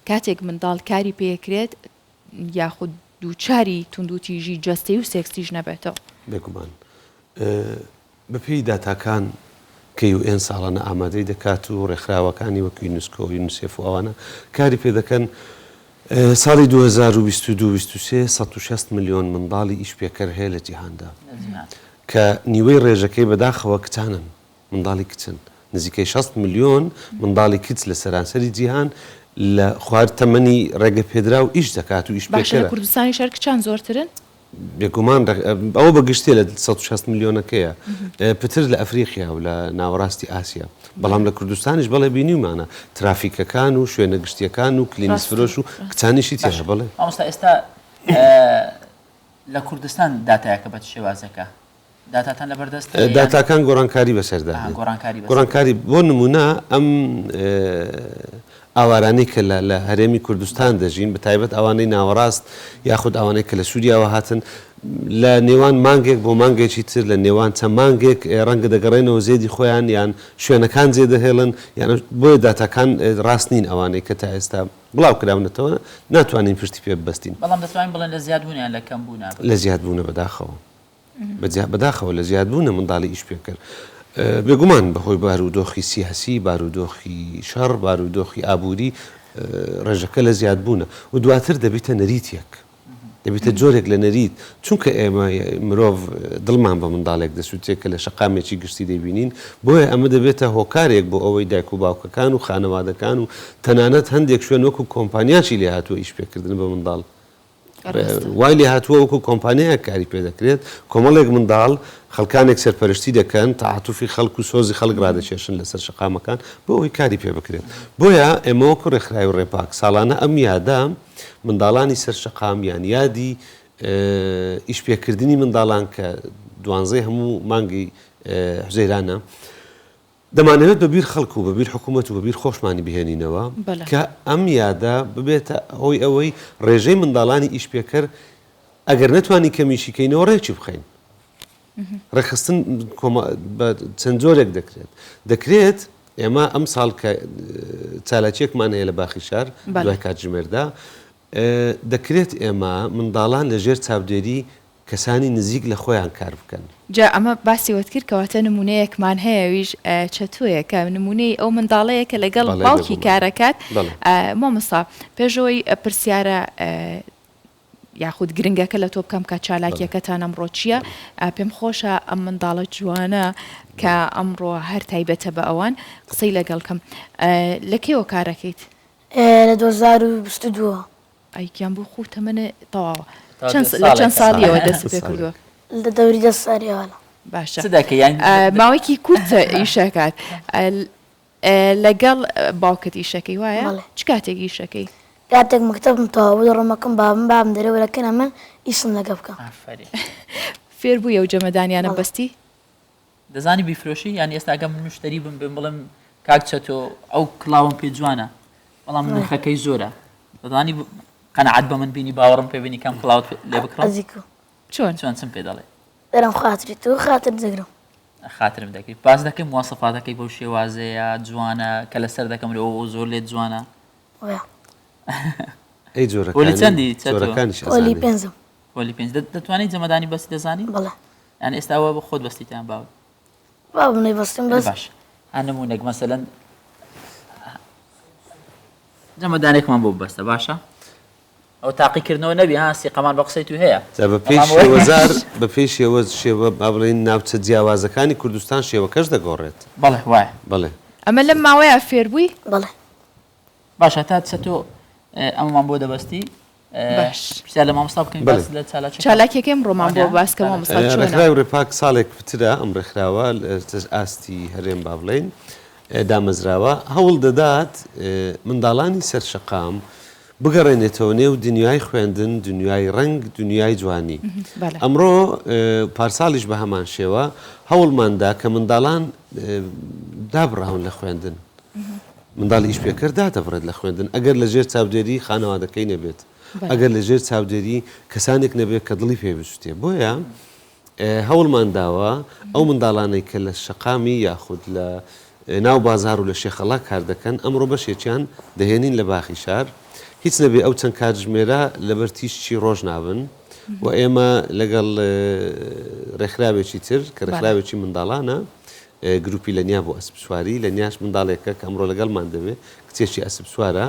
کاتێک منداڵ کاری پێکرێت یاخود دووچاری توندوتیژی جەستەی و سێکسیش نەبێتەوە
بێگومان بەپێی داتاکان کە ئێن ساڵانە ئامادەی دەکات و ڕێکخراوەکانی وەکو یونسکۆ و یونیسێف و ئەوانە کاری پێ دەکەن ساڵی 2022 160 ملیۆن منداڵی ئیش پێکەر هەیە لە جیهاندا کە نیوەی ڕێژەکەی بەداخەوە کچانن منداڵی کچن نزیکەی 60 ملیۆن منداڵی کچ لە سەرانسەری جیهان لە خوارد تەمەنی ڕێگە پێدرا و ئیش دەکات و ئیش
باشە لە کوردستانی شەر کچان زۆرترن
بێگومان ئەوە بەگشتێ لە 160 ملیۆنەکەیە پتر لە ئەفریقیا و لە ناوەڕاستی ئاسیا بەڵام لە کوردستانیش بەڵێ بینیمانە ترافیکەکان و شوێنە گشتیەکان و کلینیسفرۆش و کچانیشی تێژە بڵێ
ئەمستا ئێستا لە کوردستان داتایەکە بە شێوازەکە داتاتان لەبەردەست
داتاکان گۆڕانکاری بەسەردا گۆڕانکاری بۆ نمونە ئەم ئاوارانەی کە لە هەرێمی کوردستان دەژین بە تایبەت ئەوانەی ناوەڕاست یاخود ئەوانەی کە لە سووریاوە هاتن لە نێوان مانگێک بۆ مانگێکی تر لە نێوان چەند مانگێک ڕەنگە دەگەڕێنەوە زێدی خۆیان یان شوێنەکان جێدەهێڵن یان بۆیە داتاکان ڕاست نین ئەوانەی کە تا ئێستا بڵاو کراونەتەوە ناتوانین پشتی پێ ببەستین
بەڵام دەتوانین بڵێن لە زیادبوونیان لە کەمبوون
لە زیادبوونە بەداخەوە لە زیادبوونە منداڵی ئیش پێکرد بێگومان بەهۆی بارودۆخی سیاسی بارودۆخی شەڕ بارودۆخی ئابووری ڕێژەکە لە زیادبوونە و دواتر دەبێتە نەریتێک دەبێتە جۆرێک لە نەریت چونکە ئێمە مرۆڤ دڵمان بە منداڵێک دەسووتێک کە لە شەقامێکی گشتی دەبینین بۆیە ئەمە دەبێتە هۆکارێک بۆ ئەوەی دایک و باوکەکان و خانەوادەکان و تەنانەت هەندێک شوێن وەکو کۆمپانیاچی لێ هاتووە ئیش پێکردن بە منداڵ وای لێ هاتووە وەکو کۆمپانیایە کاری پێ دەکرێت کۆمەڵێک منداڵ خەڵکانێک سەرپەرشتی دەکەن تاعاتوفی خەڵک و سۆزی خەڵک ڕادەکێشن لەسەر شەقامەکان بۆ ئەوەی کاری پێ بکرێت بۆیە ئێمە وەکو ڕێکخراوی ڕێپاک ساڵانە ئەم یادا منداڵانی سەر شەقامیان یادی ئیشپێکردنی منداڵان کە دوانزەی هەموو مانگی حوزەیرانە دەمانەوێت بەبیر خەڵک و بەبیر حکوومەت و بەبیر خۆشمانی بهێنینەوە کە ئەم یادا ببێتە هۆی ئەوەی ڕێژەی منداڵانی ئیشپێکەر ئەگەر نەتوانی کەمیشیکەینەوە ڕێکی بخەین ڕێخستن چەند جۆرێک دەکرێت ئێمە ئەم ساڵ کە چالاکیەکمان هەیە لە باخی شار دوای کاتژمێردا دەکرێت ئێمە منداڵان لە ژێر چاودێری کەسانی نزیک لە خۆیان کار بکەن
جا ئەمە باسی وت کرد کەواتە نمونەیەکمان هەیەویش چەتوویە کە نمونەی ئەو منداڵەیە کە لەگەڵ باوکی کارەکات مامۆستا پێشەوەی پرسیارە یاخود گرنگەکە لە تۆ بکەم کە چالاکیەکەتان ئەمڕۆ چییە پێم خۆشە ئەم منداڵە جوانە کە ئەمڕۆ هەر تایبەتە بە ئەوان قسەی لەگەڵکەم لە کێوە کارەکەیت
لە 2022
ئەیکیان بۆ خوو تەمەنە تەواوە لە چەند ساڵیەوە دەست پێ کردووە
لە دەوری 10 ساڵیەوە
باشە ماوەیەکی کورتە ئیشەکات لەگەڵ باوکت ئیشەکەی وایە چ کاتێک ئیشەکەی
کاتێک مەکتەبم تەواو ڕۆمەکەم بابم دەرەوەەکەن من ئیشم لەگە بکەم
فێر بوویە و جەمەدانیانە بەستی
دەزانی بیفرۆشی یان ئێستاگەم مشتری بم بڵم کاک چەتۆ ئەو کڵاوم پێ جوانە بەڵام نرخەکەی زۆرە دەزانی قەنەعەت بە من بینی باوەڕم پێ بینی کەم کڵاوت لێ بکڕم چۆن چم پێ دەڵێ
دەرم خاتری تۆ خاتر دەگرم
خاترم دەکەیت باز دەکەی مواسەفاتەکەی بەو شێوازەیە جوانە کە لەسەر دەکەم لێ ئەو زۆر لێت جوانە
ئەی
جۆرەکانی پێنج دەتوانیت جەمەدانی بەستی دەزانی
بەڵێ
یان ئێستاوە بە خۆت بەستیتان باوە
بابنەی بەستم بەس
باش هەنمونێک مەسەلەن جەمەدانێکمان بۆ بەستە باشە ئەو تاقیکردنەوە نەبی ها سیقەمان بە قسەی تو هەیە
بە پێی شێوەزار بە پێی شێوە شێوە با بڵێن ناوچە جیاوازەکانی کوردستان شێوەکەش دەگۆڕێت
بەڵێ وایە
بڵێ
ئەمە لەم ماوەیە فێربووی
بەڵێ
باشە تا چە تۆ ئەمەمان بۆ دەبەستی پرسیار لە مامۆستا بکەین باس لە
چالاکێکم ڕۆمان بۆ باسکە مامۆستا چۆنە
ڕێکخراوی ڕێپاک ساڵێک پترە ئەم ڕێکخراوە ئاستی هەرێم با بڵێن دامەزراوە هەوڵ دەدات منداڵانی سەرشەقام بگەڕێنێتەوە نێو دنیای خوێندن دنیای ڕنگ دنیای جوانی ئەمڕۆ پارساڵیش بە هەمان شێوە هەوڵماندا کە منداڵان دابڕاون لە خوێندن منداڵی ئیش پێکرد دادەبڕێت لە خوێندن ئەگەر لە ژێر چاودێری خانەوادەکەی نەبێت ئەگەر لە ژێر چاودێری کەسانێک نەبێت کە دڵی پێویستێ بۆیە هەوڵمان داوە ئەو منداڵانەی کە لە شەقامی یاخود لە ناو بازار و لە شێخەڵا کار دەکەن ئەمڕۆ بەشێکیان دەهێنین لە باخی شار هیچ نەبێ ئەو چەند کاتژمێرە لەبەر تیشتی ڕۆژ نابن و ئێمە لەگەڵ ڕێکخراوێکی تر کە ڕێکخراوێکی منداڵانە گروپی لە نیا بۆ ئەسب سواری لە نیاش منداڵێکە کە ئەمڕۆ لەگەڵمان دەبێت کچێکی ئەسب سوارە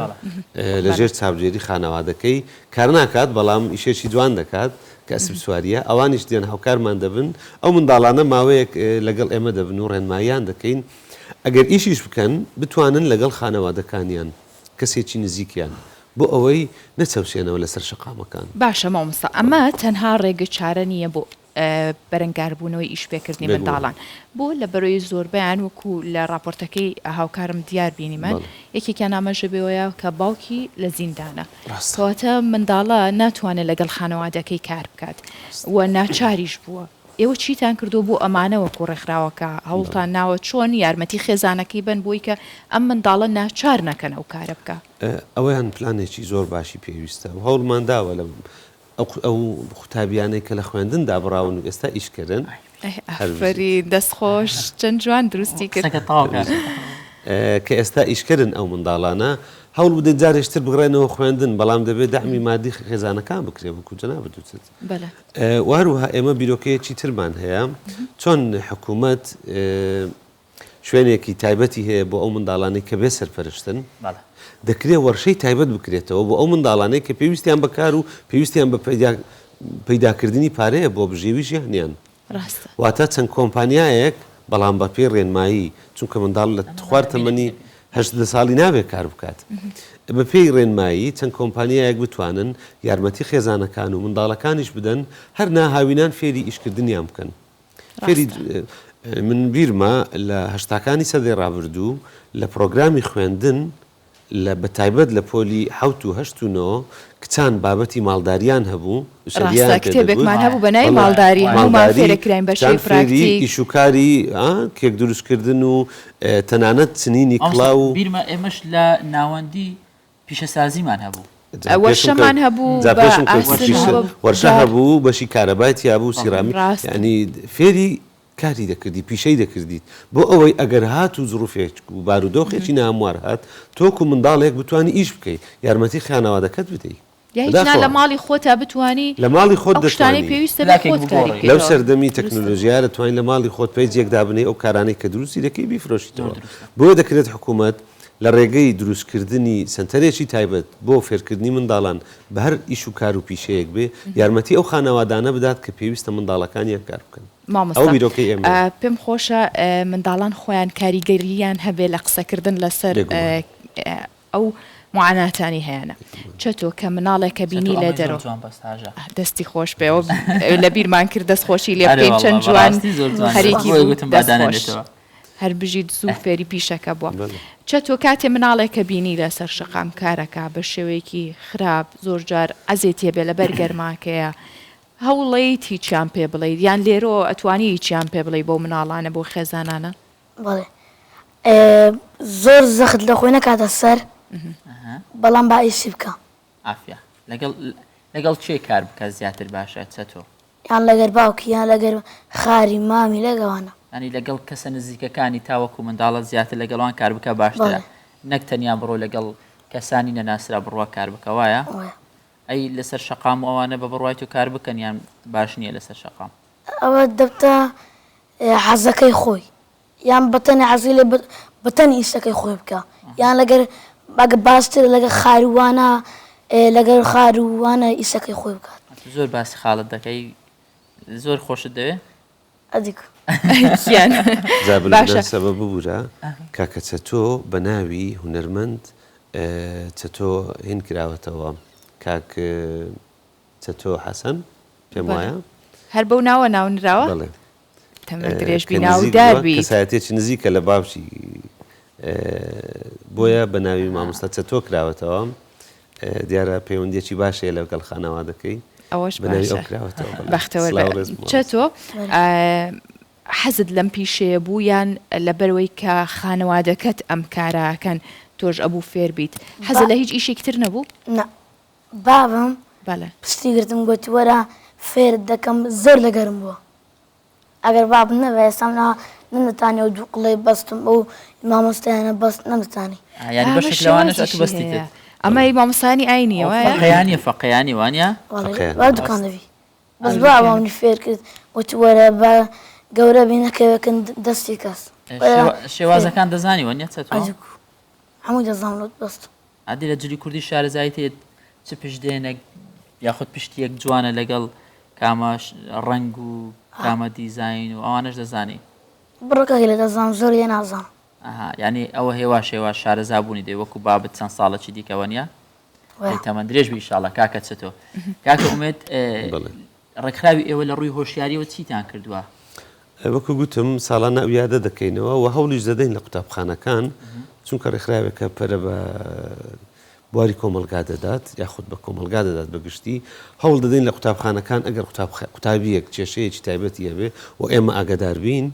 لەژێر چاودێری خانەوادەکەی کار ناکات بەڵام ئیشێکی جوان دەکات کە ئەسب سواریە ئەوانیش دێن هاوکارمان دەبن ئەو منداڵانە ماوەیەک لەگەڵ ئێمە دەبن و ڕێنماییان دەکەین ئەگەر ئیشیش بکەن بتوانن لەگەڵ خانەوادەکانیان کەسێکی نزیکیان بۆ ئەوەی نەچەوشێنەوە لەسەر شەقامەکان
باشە مامۆستا ئەمە تەنها ڕێگە چارە نییە بۆ بەرەنگاربوونەوەی ئیشپێکردنی منداڵان بۆ لە بەرەوەی زۆربیان وەکو لە راپۆرتەکەی هاوکارم دیار بینیمە یەکێکیان ئاماژە بێەوەیە کە باوکی لە زیندانە کەواتە منداڵە ناتوانێت لەگەڵ خانەوادەکەی کار بکات و ناچاریش بووە ئێوە چیتان کردو بۆ ئەمانەوەکو ڕێکخراوەکە هەوڵتان ناوە چۆن یارمەتی خێزانەکەی بن بۆی کە ئەم منداڵە ناچار نەکەن ئەو کارە بکە
ئەوەیان پلانێکی زۆر باشی پێویستە و هەوڵمانداوە لە ئەو قوتابیانەی کە لە خوێندن دابڕاون و ئێستا ئیشکردن
فەری دەستخۆش چەند جوان دروستی کرد
کە ئێستا ئیشکردن ئەو منداڵانە هەوڵ بدەن جارێشتر بگڕێنەوە خوێندن بەڵام دەبێت دەعمی مادی خێزانەکان بکرێ بکو جەناب بدوچێت واروها ئێمە بیرۆکەیەکی ترمان هەیە چۆن حکوومەت شوێنێکی تایبەتی هەیە بۆ ئەو منداڵانەی کە بێ سەرپەرشتن دەکرێت وەرشەی تایبەت بکرێتەوە بۆ ئەو منداڵانەی کە پێویستیان بەکار و پێویستیان بە پەیداکردنی پارەیە بۆ بژێوی ژیانیان واتە چەند کۆمپانیایەک بەڵام بە پێی ڕێنمایی چونکە منداڵ لە خوار تەمەنی 18 ساڵی نابێت کار بکات بە پێی ڕێنمایی چەند کۆمپانیایەک بتوانن یارمەتی خێزانەکان و منداڵەکانیش بدەن هەر ناهاوینان فێری ئیشکردنیان بکەن فێری من بیرمە لە هەشتاکانی سەدەی ڕابردوو لە پرۆگرامی خوێندن لە بەتایبەت لە پۆلی 7 و 8 و 9 کچان بابەتی ماڵداریان هەبوو
کتێبێکمان هەبوو بەنای ماڵداری هەمومان فێرەکراین بەشەی پراکتیک
ئیشوکاری کێک دروستکردن و تەنانەت چنینی کڵاو و
بیرمە ئێمەش لە ناوەندی پیشەسازیمان هەبوو
وەرشەمان هەبوو
وەرشە هەبوو بەشی کارەباتی هەبوو سیرامی ینی فێری کاری دەکردی پیشەی دەکردیت بۆ ئەوەی ئەگەر هات و زروفێک و بارودۆخێکی ناموار هات تۆکو منداڵێک بتوانی ئیش بکەیت یارمەتی خانەوادەکەت بدەیت
لە ماڵی خۆتا بتوانی
لە ماڵی خۆت
دەشتانی پێویستە
لەو سەردەمی تەکنۆلۆژیا دەتوانین لە ماڵی خۆت پێیجێک دابنێ ئەو کارانەی کە دروستی دەکەی بیفرۆشیتەوە بۆ دەکرێت حکوومەت لە ڕێگەی دروستکردنی سنتەرێکی تایبەت بۆ فێرکردنی منداڵان بە هەر ئیش و کار و پیشەیەک بێ یارمەتی ئەو خانەوادانە بدات کە پێویستە منداڵەکانیان کار بکەن
پێم خۆشە منداڵان خۆیان کاریگەریان هەبێ لە قسەکردن لەسەر ئەو معاناتانی هەیەە چەتۆ کە مناڵێکە بینی لە دەرەوە دەستی خۆش پێەوە لە بیرمان کرد دەستخۆشی لێ بکەین چەند جوان هەرێکی هەر بژیت زوو فێری پیشەکە بووە چەتۆ کاتێ مناڵێکە بینی لەسەر شەقام کارەکە بە شێوەیەکی خراپ زۆرجار ئەزێتێ بێ لە بەرگەرماکەیە هەوڵەیت هیچیان پێ بڵێیت یان لێرەوە ئەتوانی هیچیان پێ بڵێ بۆ مناڵانە بۆ خێزانانە
بڵێ زۆر زەخت لە خۆی نەکاتە سەر بەڵام با ئیسی بکە
لەگەڵ چێ کار بکە زیاتر باشە چەتۆ
یان لەگەر باوکی یان لەگەر خاری مامی لەگەوانە
ینی لەگەڵ کەسە نزیکەکانی تاوەکو منداڵە زیاتر لەگەڵوان کار بکە باشترە نەک تەنیا بڕۆ لەگەڵ کەسانی نەناسرا بڕوا کار بکە وایە ئەی لەسەر شەقام ئەوانە بە بڕوای و کار بکەن یان باش نییە لەسەر شەقام
ئەوە دەبتە حەزەکەی خۆی یان بەتەنی حەزی لێ بەتەنی ئیشەکەی خۆی بکە یان لەگەر باگە باشتر لەگە خاروانە لەگەر خاروانە ئیسەکەی خۆی بکات
زۆر باسی خاڵت دەکەی زۆر خۆشت دەوێ
ئەدیک
سەبە ببوورە کاکە چەتۆ بە ناوی هونەرمەند چەتۆ هێن کراوەتەوە کاک چەتۆ حەسەن پێم وایە
هەر بەو ناوە ناونراوە تەمە درێژبی ناوداربی
کەسایەتێکی نزیکە لە باوشی بۆیە بە ناوی مامۆستا چەتۆ کراوەتەوە دیارە پەیوەندیەکی باشەیە لەگەڵ خانەوادەکەی
ئەوەش بەختەوە چەتۆ حەزت لەم پیشەیە بوو یان لەبەرەوەی کە خانەوادەکەت ئەم کاراکەن تۆش ئەبوو فێر بیت حەزت لە هیچ ئیشێک تر نەبوو؟
بابم
پشتی
گرتم گوتی وەرە فێر دەکەم زۆر لەگەرم بووە ئەگەر باب نەبێ ئێستام نەمدەتانی و دوو قڵەی بەستم ئەو مامۆستایانە بەست نەمدەتانی
ئەمە مامۆستانی ئاینیەوە
فەقەیانی وانە
وا دوکان دەبی بەس بابانی فێر کرد وتی وەرە بە گەورە بینەکەوەکەن دەستی کەس
شێوازەکان دەزانی وەنیە
هەمووی دەزانڵوت بەست
عادی لە جلی کوردی شارەزاییت چ پشتێنێک یاخود پشتیەک جوانە لەگەڵ کامە ڕنگ و کامە دیزین و ئەوانش دەزانی
بڕەکەی لە دەزانم زۆر یە نازانم
ینی ئەوە هێوا شێوا شارەزابوونی دێ وەکو بابت چەند ساڵەکی دیکەوە نیە تەمەند درێژ بیشاڵە کاکە چەتۆ کاکە ئومێت ڕێکخراوی ئێوە لە ڕووی هۆشیاریەوە چیتان کردووە؟
وەکو گوتم ساڵانە ئەویادە دەکەینەوە و هەوڵیش دەدەین لە قوتابخانەکان چونکە ڕێکخراوێکە پەرە بە بواری کۆمەلگا دەدات یاخود بە کۆمەلگا دەدات بەگشتی هەوڵ دەدەین لە قوتابخانەکان ئەگەر قوتابیەک کێشەیەکی تایبەتی هەبێ و ئێمە ئاگادار بین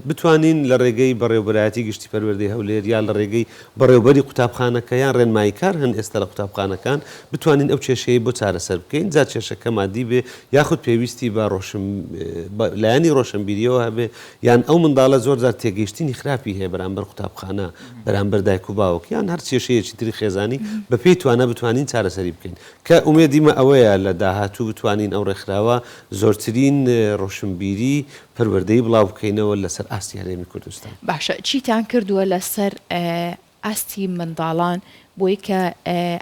بتوانین لە ڕێگەی بەڕێوەبەرایەتی گشتی پەروەردەی هەولێر یان لە ڕێگەی بەڕێوەبەری قوتابخانەکەیان ڕێنماییکار هەن ئێستا لە قوتابخانەکان بتوانین ئەو کێشەیە بۆ چارەسەر بکەین جا کێشەکە مادی بێ یاخود پێویستی بە لایانی ڕۆشنبیریەوە هەبێ یان ئەو منداڵە زۆر جار تێگەیشتنی خراپی هەیە بەرامبەر قوتابخانە بەرامبەر دایک و باوک یان هەر کێشەیەکی تری خێزانی بە پێی توانە بتوانین چارەسەری بکەین کە ئومێدیمە ئەوەیە لە داهاتوو بتوانین ئەو ڕێکخراوە زۆرترین ڕۆشنبیری پەروەردەی بڵاو بکەینەوە لەسەر ئاستی هەرێمی کوردستان
باشە چیتان کردووە لەسەر ئاستی منداڵان بۆی کە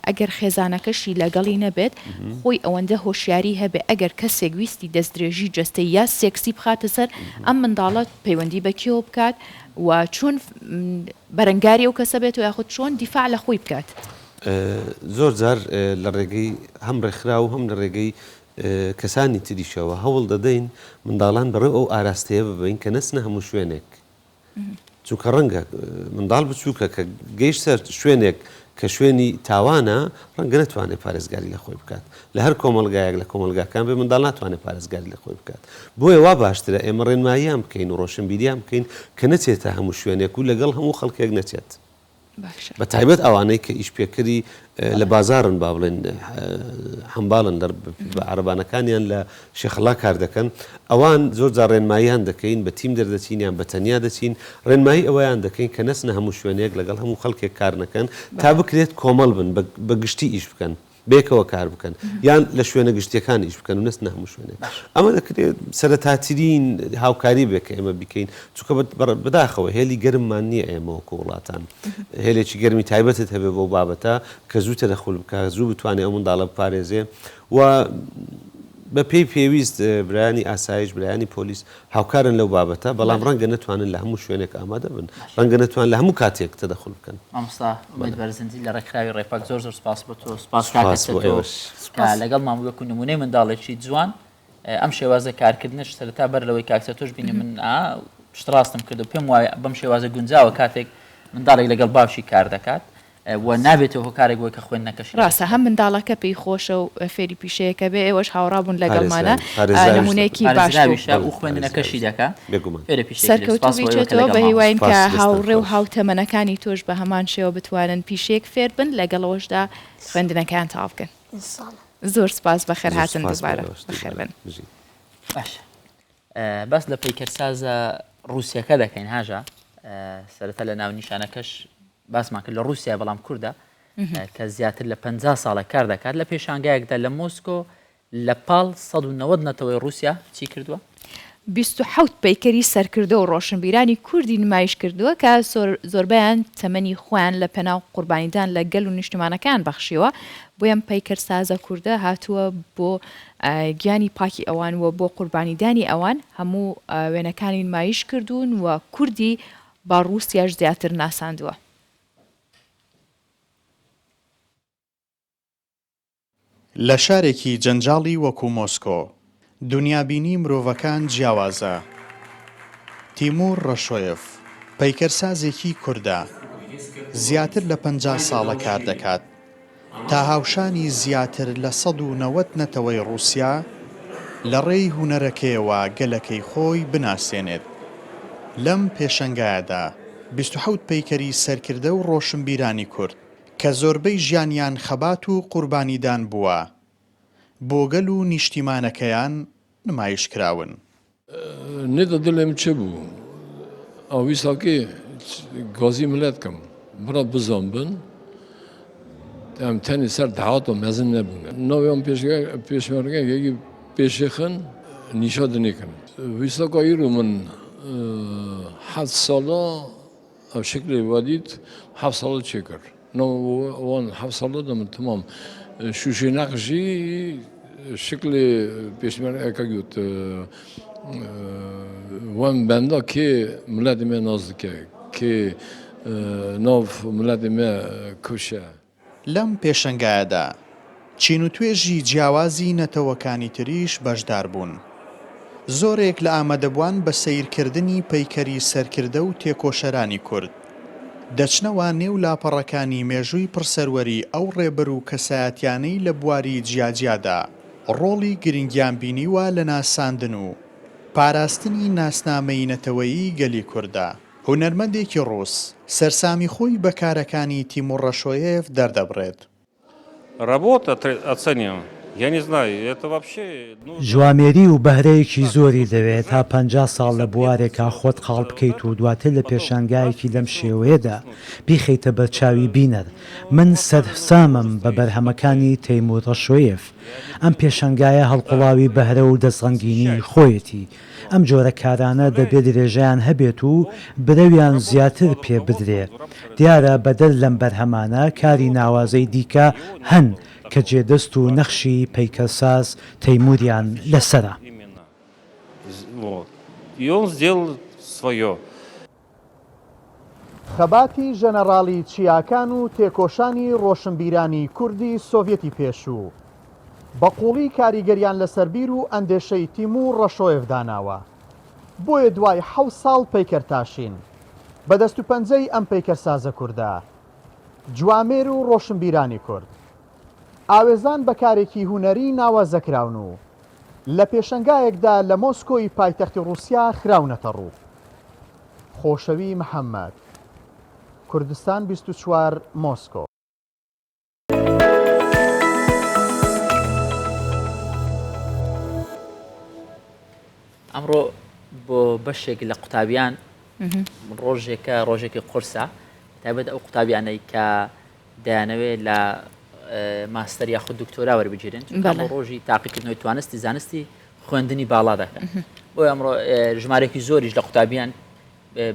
ئەگەر خێزانەکەشی لەگەڵی نەبێت خۆی ئەوەندە هۆشیاری هەبێ ئەگەر کەسێک ویستی دەستدرێژی جستەی یا سێکسی بخاتە سەر ئەم منداڵات پەیوەندی بەکیەوە بکات و چۆن بەرەنگاری ئەو کەسە بێت و یاخود چۆن دیفاع لە خۆی بکات
زۆر جار لە ڕێگەی هەم ڕێکخرا و هەم لە ڕێگەی کەسانی تریشەوە هەوڵ دەدەین منداڵان بەڕێ ئەو ئاراستەیە ببین کە نەچنە هەموو شوێنێک چونکە ڕەنگە منداڵ بچووکە کە گەیشتە شوێنێک کە شوێنی تاوانە ڕەنگە نەتوانێت پارێزگاری لە خۆی بکات لە هەر کۆمەلگایەک لە کۆمەلگاکان بێ منداڵ ناتوانێت پارێزگاری لە خۆی بکات بۆیە وا باشترە ئێمە ڕێنماییان بکەین و ڕۆشنبیریان بکەین کە نەچێتە هەموو شوێنێک و لەگەڵ هەموو خەڵکێک نەچێت بە تایبەت ئەوانەی کە ئیشپێکەری لە بازارن با بڵێن هەمباڵن بە عەرەبانەکانیان لە شێخەڵا کار دەکەن ئەوان زۆر جار ڕێنماییان دەکەین بە تیم دەردەچین یان بە تەنیا دەچین ڕێنمایی ئەوەیان دەکەین کە نەچنە هەموو شوێنێک لەگەڵ هەموو خەڵکێک کار نەکەن تا بکرێت کۆمەڵ بن بە گشتی ئیش بکەن بێکەوە کار بکەن یان لە شوێنە گشتیەکان ئیش بکەن و نەچنە هەموو شوێنێک ئەمە دەکرێت سەرەتاترین هاوکاری بێ کە ئێمە بکەین چونکە بەداخەوە هێلی گەرممان نییە ئێمە وەکو وڵاتان هێلێکی گەرمی تایبەتت هەبێ بۆ بابەتە کە زوو تەدەخول بکە زوو بتوانێت ئەو منداڵە بپارێزێ و بە پێی پێویست برایانی ئاسایش برایانی پۆلیس هاوکارن لەو بابەتە بەڵام ڕەنگە نتوانن لە هەموو شوێنێک ئامادە بن ڕەنگە نتوان لە هەموو کاتێک تەدەخول بکەن
مامۆستا ئومێد بەرزنجی لە ڕێکخراوی ڕێپاک زۆر زۆر سپاس بۆ تۆ سپاس لەگەڵ مام وەکو نمونەی منداڵێکی جوان ئەم شێوازە کارکردنش سەرەتا بەر لەوەی کاکسە تۆش بینی من پشتڕاستم کرد و پێم وایە بەم شێوازە گونجاوە کاتێک منداڵێک لەگەڵ باشی کار دەکات و نابێتەوە هۆکارێک بۆی کە خوێن نەکەش
ڕاستە هەم منداڵەکە پێی خۆشە و فێری پیشەیەکە بێ ئێوەش هاوڕابوون لەگەڵمانە نمونەیەکی باشویشە
و خوێندنەکەشی دەکە
سەرکەوتو بیچێتەوە بە هیواین کە هاوڕێ و هاوتەمەنەکانی تۆش بە هەمان شێوە بتوانن پیشەیەک فێر بن لەگەڵەوەشدا خوێندنەکەیان تاو بکەن زۆر سپاس بەخێر هاتن دووبارە بەخێر بن
باش باس لە پەیکەرسازە ڕووسیەکە دەکەین هاژە سەرەتا لە ناو نیشانەکەش باسمان کرد لە رووسیا بەڵام کووردە کە زیاتر لە 50 ساڵە کار دەکات لە پێشانگایەکدا لە مۆسکۆ لە پاڵ 190 نەتەوەی رووسیا چی کردووە؟
27 پەیکەری سەرکردە و ڕۆشنبیرانی کوردی نمایش کردووە کە زۆربیان تەمەنی خۆیان لە پێناو قوربانیدان لە گەل و نیشتمانەکان بەخشیوە بۆیەم پەیکەر سازە کووردە هاتووە بۆ گیانی پاکی ئەوان و بۆ قوربانیدانی ئەوان هەموو وێنەکانی نمایش کردوون و کوردی با ڕووسیاش زیاتر ناساندووە.
لە شارێکی جەنجاڵی وەکو مۆسکۆ دنیابینی مرۆڤەکان جیاوازە. تیمور ڕەشۆیف پەیکەرسازێکی کووردە زیاتر لە 50 ساڵە کار دەکات تا هاوشانی زیاتر لە 190 نەتەوەی ڕووسیا لە ڕێی هونەرەکەیەوە گەلەکەی خۆی بناسێنێت. لەم پێشەنگایەدا 27 پەیکەری سەرکردە و ڕۆشنبیرانی کورد کە زۆربەی ژیانیان خەبات و قوربانیدان بووە بۆ گەل و نیشتیمانەکەیان نمایش کراون.
نێدە دڵێم چ بوو ئەو ویساکێ گازی ملەتکەم بڕە بزان بن ئەم تەنی سەر داهاتۆ مەزن نەبوون ناویان پێشمەرگەیەکی پێشێخن نیشا دنێکن ویساکە ئیرۆ من 7 ساڵە ئەو شکلی وادیت 7 ساڵە چێ کرد وان 7 ساڵە دەمن تمام شوشی نەقشی شکلی پێشمەرگەکە گوت وان بەندا کێ ملەتی مێ ناز دکە کێ ناو ملەتی مێ کوشە.
لەم پێشەنگایەدا چین و توێژی جیاوازی نەتەوەکانی تریش بەشدار بوون. زۆرێک لە ئامادەبوان بە سەیرکردنی پەیکەری سەرکردە و تێکۆشەرانی کورد دەچنەوە نێو لاپەڕەکانی مێژووی پرسەروەری ئەو ڕێبەر و کەسایەتیانەی لە بواری جیاجیادا ڕۆڵی گرنگیان بینیوە لە ناساندن و پاراستنی ناسنامەی نەتەوەیی گەلی کووردە. هونەرمەندێکی ڕووس سەرسامی خۆی بە کارەکانی تیمور ڕەشۆیف دەردەبڕێت.
جوامێری و بەهرەیەکی زۆری دەوێت تا 50 ساڵ لە بوارێکا خۆت خاڵ بکەیت و دواتر لە پێشانگایەکی لەم شێوەیەدا بیخەیتە بەرچاوی بینەر. من سەرسامم بە بەرهەمەکانی تەیمور ڕەشۆیف. ئەم پێشەنگایە هەڵقوڵاوی بەهرە و دەستڕەنگینی خۆیەتی. ئەم جۆرە کارانە دەبێت درێژەیان هەبێت و برەویان زیاتر پێ بدرێ. دیارە بەدەر لەم بەرهەمانە کاری ناوازەی دیکە هەن کە جێدەست و نەخشی پەیکەرساز تەیموریان لەسرە.
خەباتی ژەنەڕاڵی چیاکان و تێکۆشانی ڕۆشنبیرانی کوردی سۆڤێتی پێشوو بەقوڵی کاریگەریان لەسەر بیر و ئەندێشەی تیمور ڕەشۆیف داناوە. بۆیە دوای 7 ساڵ پەیکەرتاشین بەدەست و پەنجەی ئەم پەیکەرسازە کووردە جوامێر و ڕۆشنبیرانی کورد ئاوێزان بە کارێکی هونەری ناوازەکراون و لە پێشەنگایەکدا لە مۆسکۆی پایتەختی ڕووسیا خراونەتە ڕوو. خۆشەوی محەممەد، کوردستان 24 مۆسکۆ.
ئەمڕۆ بۆ بەشێک لە قوتابیان ڕۆژێکی قورسە تایبەت ئەو قوتابیانەی کە دەیانەوێت لە ماستەر یاخود دکتۆرا وەربگیرن ڕۆژی تاقیکردنەوەی توانستی زانستی خوێندنی باڵا دەکەن. بۆ ئەمڕۆ ژمارێکی زۆریش لە قوتابیان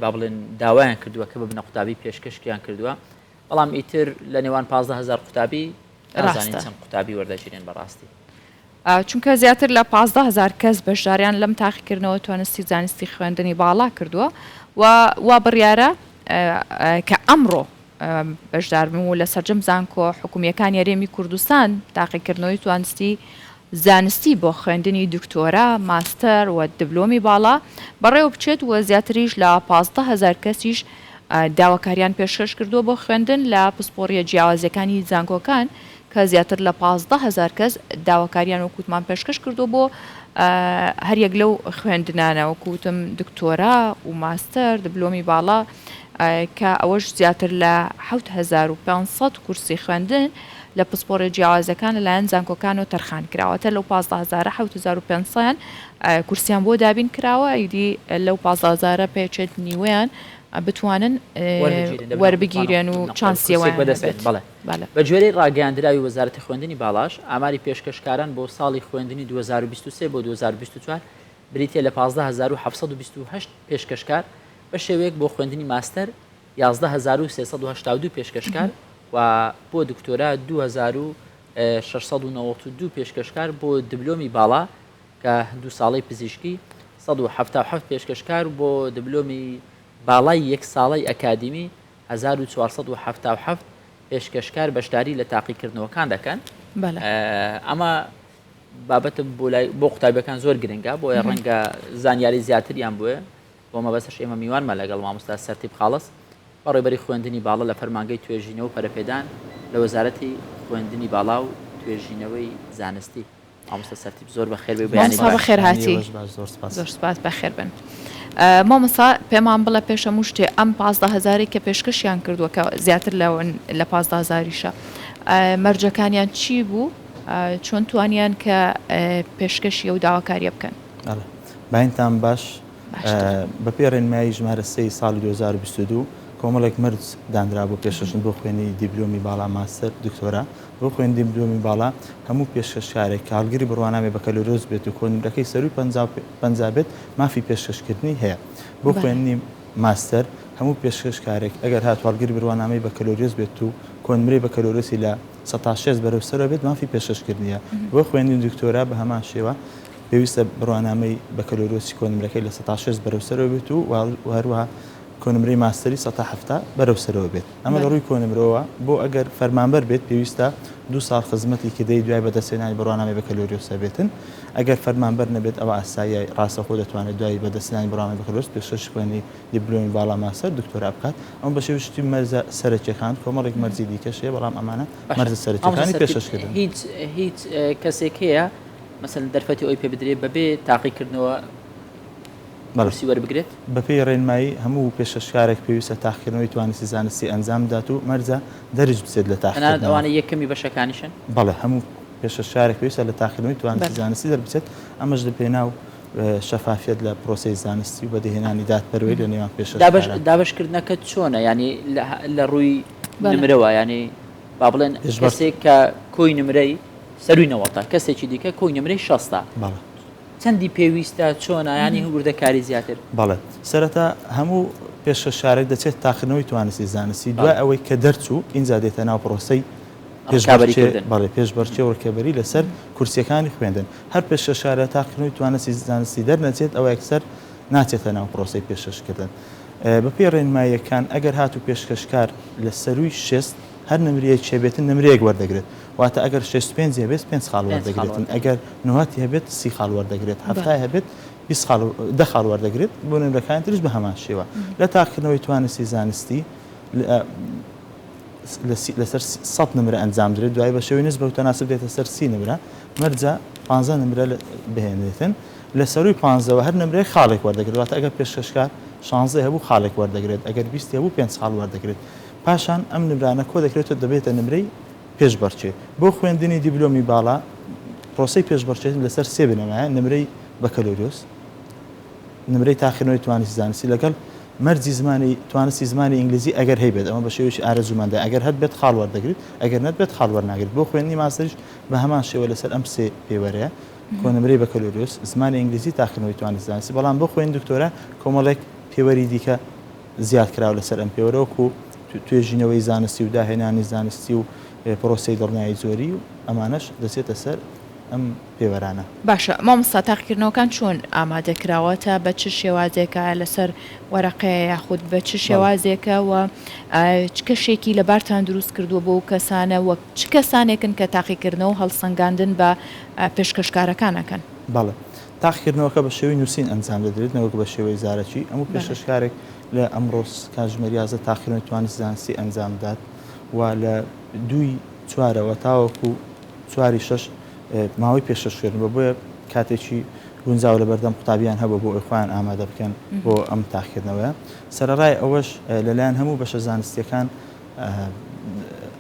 با بڵێن داوایان کردووە کە ببنە قوتابی پێشکەشیان کردووە، بەڵام ئیتر لە نێوان 15,000 قوتابی نازانین چەند قوتابی وەردەگیرێن بەڕاستی.
چونکە زیاتر لە 15,000 کەس بەشداریان لەم تاقیکردنەوە توانستی زانستی خوێندنی باڵا کردووە و بڕیارە کە ئەمڕۆ بەشداربوون و لە سەرجەم زانکۆ حکوومیەکانی هەرێمی کوردستان تاقیکردنەوەی زانستی بۆ خوێندنی دکتۆرا، ماستەر و دیبلۆمی باڵا بەڕێوە بچێت و زیاتریش لە 15,000 کەسیش داواکاریان پێشکەش کردووە بۆ خوێندن لە پسپۆڕیە جیاوازەکانی زانکۆکان کە زیاتر لە 15,000 کەس داواکاریان و کووتمان پێشکەش کردو بۆ هەریەک لەو خوێندنانەوە کووتم دکتۆرا و ماستەر دیبلۆمی باڵا کە ئەوەش زیاتر لە 7,500 کورسی خوێندن لە پسپۆڕی جیاوازەکان لەلایەن زانکۆکان و تەرخان کراوەتە لەو 15,000 7,500 کورسیان بۆ دابین کراوە ئیدی لەو 15,000 پێچێت نیوەیان بتوانن وەربگیرێن و چانسیەوەیان بەدەست بێت.
بە گوێرەی ڕاگەیاندراوی وەزارەتی خوێندنی باڵاش ئاماری پێشکەشکاران بۆ ساڵی خوێندنی 2023 بۆ 2024 بریتە لە 15728 پێشکەشکار بە شێوەیەک بۆ خوێندنی ماستەر 11382 پێشکەشکار و بۆ دکتۆرا 2692 پێشکەشکار بۆ دیبلۆمی باڵا کە 2 ساڵەی پزیشکی 177 پێشکەشکار بۆ دیبلۆمی باڵای 1 ساڵەی ئەکادمی 1477 پێشکەشکار بەشداری لە تاقیکردنەوەکان دەکەن ئەمە بابەتە بۆ قوتابیەکان زۆر گرنگە بۆیە ڕەنگە زانیاری زیاتریان بووە بۆ مەبەستش ئێمە میوانمە لەگەڵ مامۆستا سەرتیب خاڵس بەڕێبەری خوێندنی باڵا لە فەرمانگەی توێژینەوە و پەرەپێدان لە وەزارەتی خوێندنی باڵا و توێژینەوەی زانستی مامۆستا سەرتیب زۆر بەخێر بێ بەیانی
بەخێر هاتی زۆر سپاس بەخێر بن. مامۆستا پێمان بڵە پێش هەموو شتێ ئەم 15000 کە پێشکەشیان کردووە کە زیاتر لە 15000یشە مەرجەکانیان چی بوو چۆن توانیان کە پێشکەشی و داواکاریە بکەن
باینتان باش بە پێڕێنمایی ژمارە 3 ساڵی 2022 کۆمەڵێک مرج دانرا بۆ پێشکەشن بۆ خوێنی دیبلۆمی باڵا ماستەر دکتۆرا بۆ خوێن دیبلۆمی باڵا هەموو پێشکەشکارێک کاڵگیری بڕوانامێ بەکەلۆرۆز بێت و کۆنمرەکەی سەروی 50 بێت مافی پێشکەشکردنی هەیە بۆ خوێنی ماستەر هەموو پێشکەشکارێک ئەگەر هاتوالگیری بڕوانامەی بەکەلۆریۆز بێت و کۆنمرەی بەکەلۆرۆسی لە 16 بەرەوسەرە بێت مافی پێشکەشکردنیە بۆ خوێنی دکتۆرا بە هەمان شێوە پێویستە بڕوانامەی بەکەلۆرۆسی کۆنمرەکەی لە 16 بەرەوسەرەوە بێت و هەروەها کۆنمرەی ماستەری 170 بەرەوسەرەوە بێت ئەمە لە ڕووی کۆنمرەوە بۆ ئەگەر فەرمانبەر بێت پێویستە 2 ساڵ خزمەتی کە دەی دوای بەدەستێنانی بڕوانامەی بەکەلۆریۆسە بێتن ئەگەر فەرمانبەر نەبێت ئەوە ئاسایی ڕاستەخۆ دەتوانێت دوای بەدەستێنانی بڕوانامەی بەکەلۆریۆس پێشکەش خوێنی دیبلۆمی باڵا ماستەر دکتۆرا بکات ئەم بە شێوەیەکی مەرجە سەرەکیەکان کۆمەڵێک مەرجی دیکەش هەیە بەڵام ئەمانە مەرجە سەرەکیەکانی پێشکەشکردن
هیچ کەسێک هەیە مثلا دەرفەتی ئەوی پێ بدرێت بەبێ تاقیکردنەوە بەڕسی وەربگرێت
بەپێی ڕێنمایی هەموو پێشکەشکارێک پێویستە تاقیکردنەوەی توانستی زانستی ئەنجام دات و مەرجە دەرج بچێت لە تاقیکردنەوە
ئەوانە یەکەمی بەشەکانیشن
بەڵێ هەموو پێشکەشکارێک پێویستە لە تاقیکردنەوەی توانستی زانستی دەربچێت ئەمەش لە پێناو شەفافیت لە پرۆسی زانستی و بەدەهێنانی دادپەروەری لە نێوان پێشکەشکاران
دابشکردنەکەت چۆنە ینی لە ڕووی نمرەوە ینی با بڵێن کەسێک کە کۆی نمرەی سەروی نەوەتا کەسێکی دیکە کۆی نمرەی 60 چەندی پێویستە چۆنە ینی هەوردەکاری زیاتر
بەڵێ سەرەتا هەموو پێشکەشارێک دەچێت تاقیکردنەوەی توانستی زانستی دوای ئەوەی کە دەرچوو ئینجا دێتە ناو پرۆسەی بەڵێ پێشبەرچێ وەرکێبەری لەسەر کورسیەکانی خوێندن هەر پێشکەشارە تاقیکردنەوەی توانستی زانستی دەرنەچێت ئەوە یەکسەر ناچێتە ناو پرۆسەی پێشکەشکردن بەپێی ڕێنماییەکان ئەگەر هاتوو پێشکەشکار لە سەروی 6 هەر نمرەیەک چێبێتن نمرەیەک وەردەگرێت واتە ئەگەر 65 هەبێت 5 خاڵ وەردەگرێتن ئەگەر 90 هەبێت 30 خاڵ وەردەگرێت 70 هەبێت 10 خاڵ وەردەگرێت بۆ نمرەکان تریش بە هەمان شێوە لە تاقیکردنەوەی توانستی زانستی لەسەر 100 نمرە ئەنجام درێت دوای بە شێوەی نسبە و تەناسب دێتە سەر 30 نمرە مەرجە 15 نمرە بهێنێتن لە سەروی 15ەوە هەر نمرەیە خاڵێک وەردەگرێت واتە ئەگەر پێشکەشکار 16 هەبوو خاڵێک وەردەگرێت ئەگەر 20 هەبوو 5 خاڵ وەردەگرێت پاشان ئەم نمرانە کۆ دەکرێتەوە دەبێتە نمرەی پێشبەرچێ بۆ خوێندنی دیبلۆمی باڵا پرۆسەی پێشبەرچێت لەسەر 3 بنەمایە نمرەی بەکەلۆریۆس نمرەی تاقیکردنەوەی توانستی زانستی لەگەڵ مەرجی زمانی توانستی زمانی ئینگلیزی ئەگەر هەیبێت ئەمە بە شێوەیەکی ئارەزومەندە ئەگەر هەت بێت خاڵ وەردەگریت ئەگەر نەت بێت خاڵ وەرناگرێت بۆ خوێندنی ماستەریش بە هەمان شێوە لەسەر ئەم 3 پێوەرەیە کۆنمرەی بەکەلۆریۆس زمانی ئینگلیزی تاقیکردنەوەی توانستی زانستی بەڵام بۆ خوێن دکتۆرا کۆمەڵێک پێوەری دیکە زیاد کراوە لەسەر ئەم پێوەرەوەکو توێژینەوەی زانستی و داهێنانی زانستی و پرۆسی دڵنیایی زۆری و ئەمانەش دەچێتە سەر ئەم پێوەرانە
باشە مامۆستا تاقیکردنەوەکان چۆن ئامادەکراوەتە بە چ شێوازێکە لەسەر وەرەقەیە یاخود بە چ شێوازێکە و چ کەشێکی لەبارتان دروست کردووە بۆ کەسانە وەک چ کەسانێکن کە تاقیکردنەوە هەڵسەنگاندن بە پێشکەشکارەکانەکەن
بەڵێ تاقیکردنەوەکە بە شێوەی نووسین ئەنجام دەدرێت نەوەک بە شێوەی زارەکی ئەموو پێشکەشکارێک لە ئەمڕۆ کاتژمێریازە تاقیکردنەوەی توانستی زانستی ئەنجام دات و لە 2/4ەوە تاوەکو 4/6 ماوەی پێشکەشکردن بۆیە کاتێکی گونجاو لە بەردەم قوتابیان هەبوو بۆ ئەوی خۆیان ئامادە بکەن بۆ ئەم تاقیکردنەوەیە سەرەڕای ئەوەش لەلایەن هەموو بەشە زانستیەکان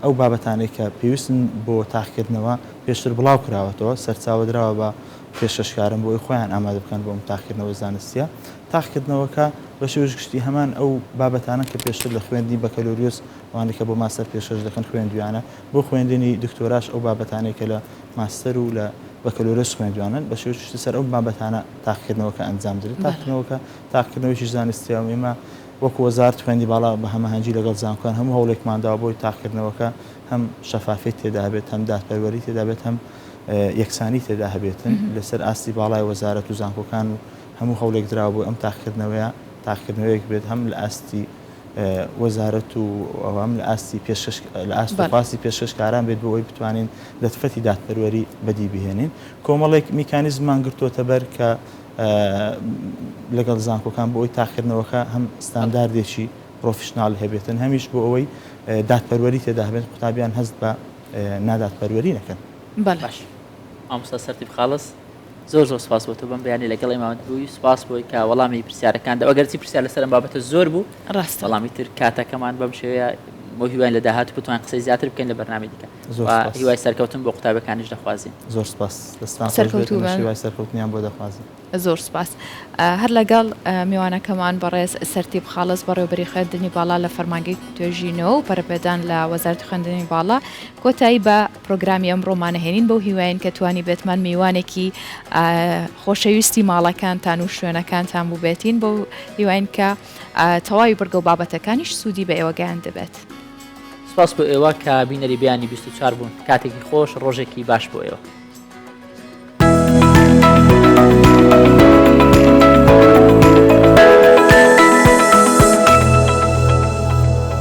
ئەو بابەتانەی کە پێویستن بۆ تاقیکردنەوە پێشتر بڵاو کراوەتەوە سەرچاوە درراوە بە پێشکەشکارن بۆ ئەوی خۆیان ئامادە بکەن بۆ ئەم تاقیکردنەوە زانستیە تاقیکردنەوەکە بە شێوەیەک گشتی هەمان ئەو بابەتانە کە پێشتر لە خوێندنی بەکەلۆریۆس وانە کە بۆ ماستەر پێشکەش دەکەن خوێندویانە بۆ خوێندنی دکتۆراش ئەو بابەتانەی کە لە ماستەر و لە بەکەلۆرە خوێندوانن بە شێوەیەکی سەر ئەو بابەتانە تاقیکردنەوەکە ئەنجام درێت تاقیکردنەوەکە تاقیکردنەوەیکی زانستیەوە ئێمە وەکو وەزارەتی خوێندی باڵا بە هەمەهەنگی لەگەڵ زانکۆیان هەموو هەوڵێکمانداوە بۆی تاقیکردنەوەکە هەم شەفافیت تێدا هەبێت هەم دادپەروەری تێدا بێت هەم یەکسانی تێدا هەبێتن لەسەر ئاستی باڵای وەزارەت و زانکۆکان و هەموو هەوڵێک درا بۆ ئەم تاقیکردنەوەیەک بێت هەم لە ئاستی وەزارەت و ئەوام لە ئاستی لە ئاستخواستی پێشکەشکاران بێت بۆ ئەوی بتوانین دەتفەتی دادپەروەری بەدی بهێنین کۆمەڵێک میکانیزممان گرتوۆتە بەر کە لەگەڵ زانکۆکان بۆ ئەوی تاقیکردنەوەکە هەم ستانداردێکی پرۆفشنال هەبێتن هەمیش بۆ ئەوەی دادپەروەری تێدا هەبێت قوتابیان هەست بە نادادپەروەری نەکەن
باش
ئامۆستا سەرتیب خاڵس زۆر سپاس بۆ تۆ بم بەیانی لەگەڵ ئێمەوە بووی سپاس بۆی کە وەڵامی پرسیارەکاندا ئەگەرچی پرسیار لەسەرم بابەتە زۆر بوو
ڕاست
وەڵامی تر کاتەکەمان بەم شێوەیە بۆ هیوایان لە داهات بتوان قسەی زیاتر بکەین لە بەرنامەی دیکە هیوای سەرکەوتن بۆ قوتابەکانیش دەخوازیین
زۆر سپاس سەرکەوتنیان بۆ دەخوازیین
زۆر سپاس هەر لەگەڵ میوانەکەمان بەڕێز سەرتیب خاڵس بەڕێوەبەری خوێندنی باڵا لە فەرمانگەی توێژینەوە و پەرەپێدان لە وەزارەتی خوێندنی باڵا کۆتایی بە پرۆگرامی ئەمڕۆمانەهێنین بەو هیوایین کە توانی بێتمان میوانێکی خۆشەویستی ماڵەکانتان و شوێنەکانتان بوو بێتین بەو هیوایین کە تەواوی بەرگە و بابەتەکانیش سوودی بە ئێوەگەیان دەبێت
سپاس بۆ ئێوە کە بینەری بیانی 24 بوون کاتێکی خۆش ڕۆژێکی باش بۆ ئێوە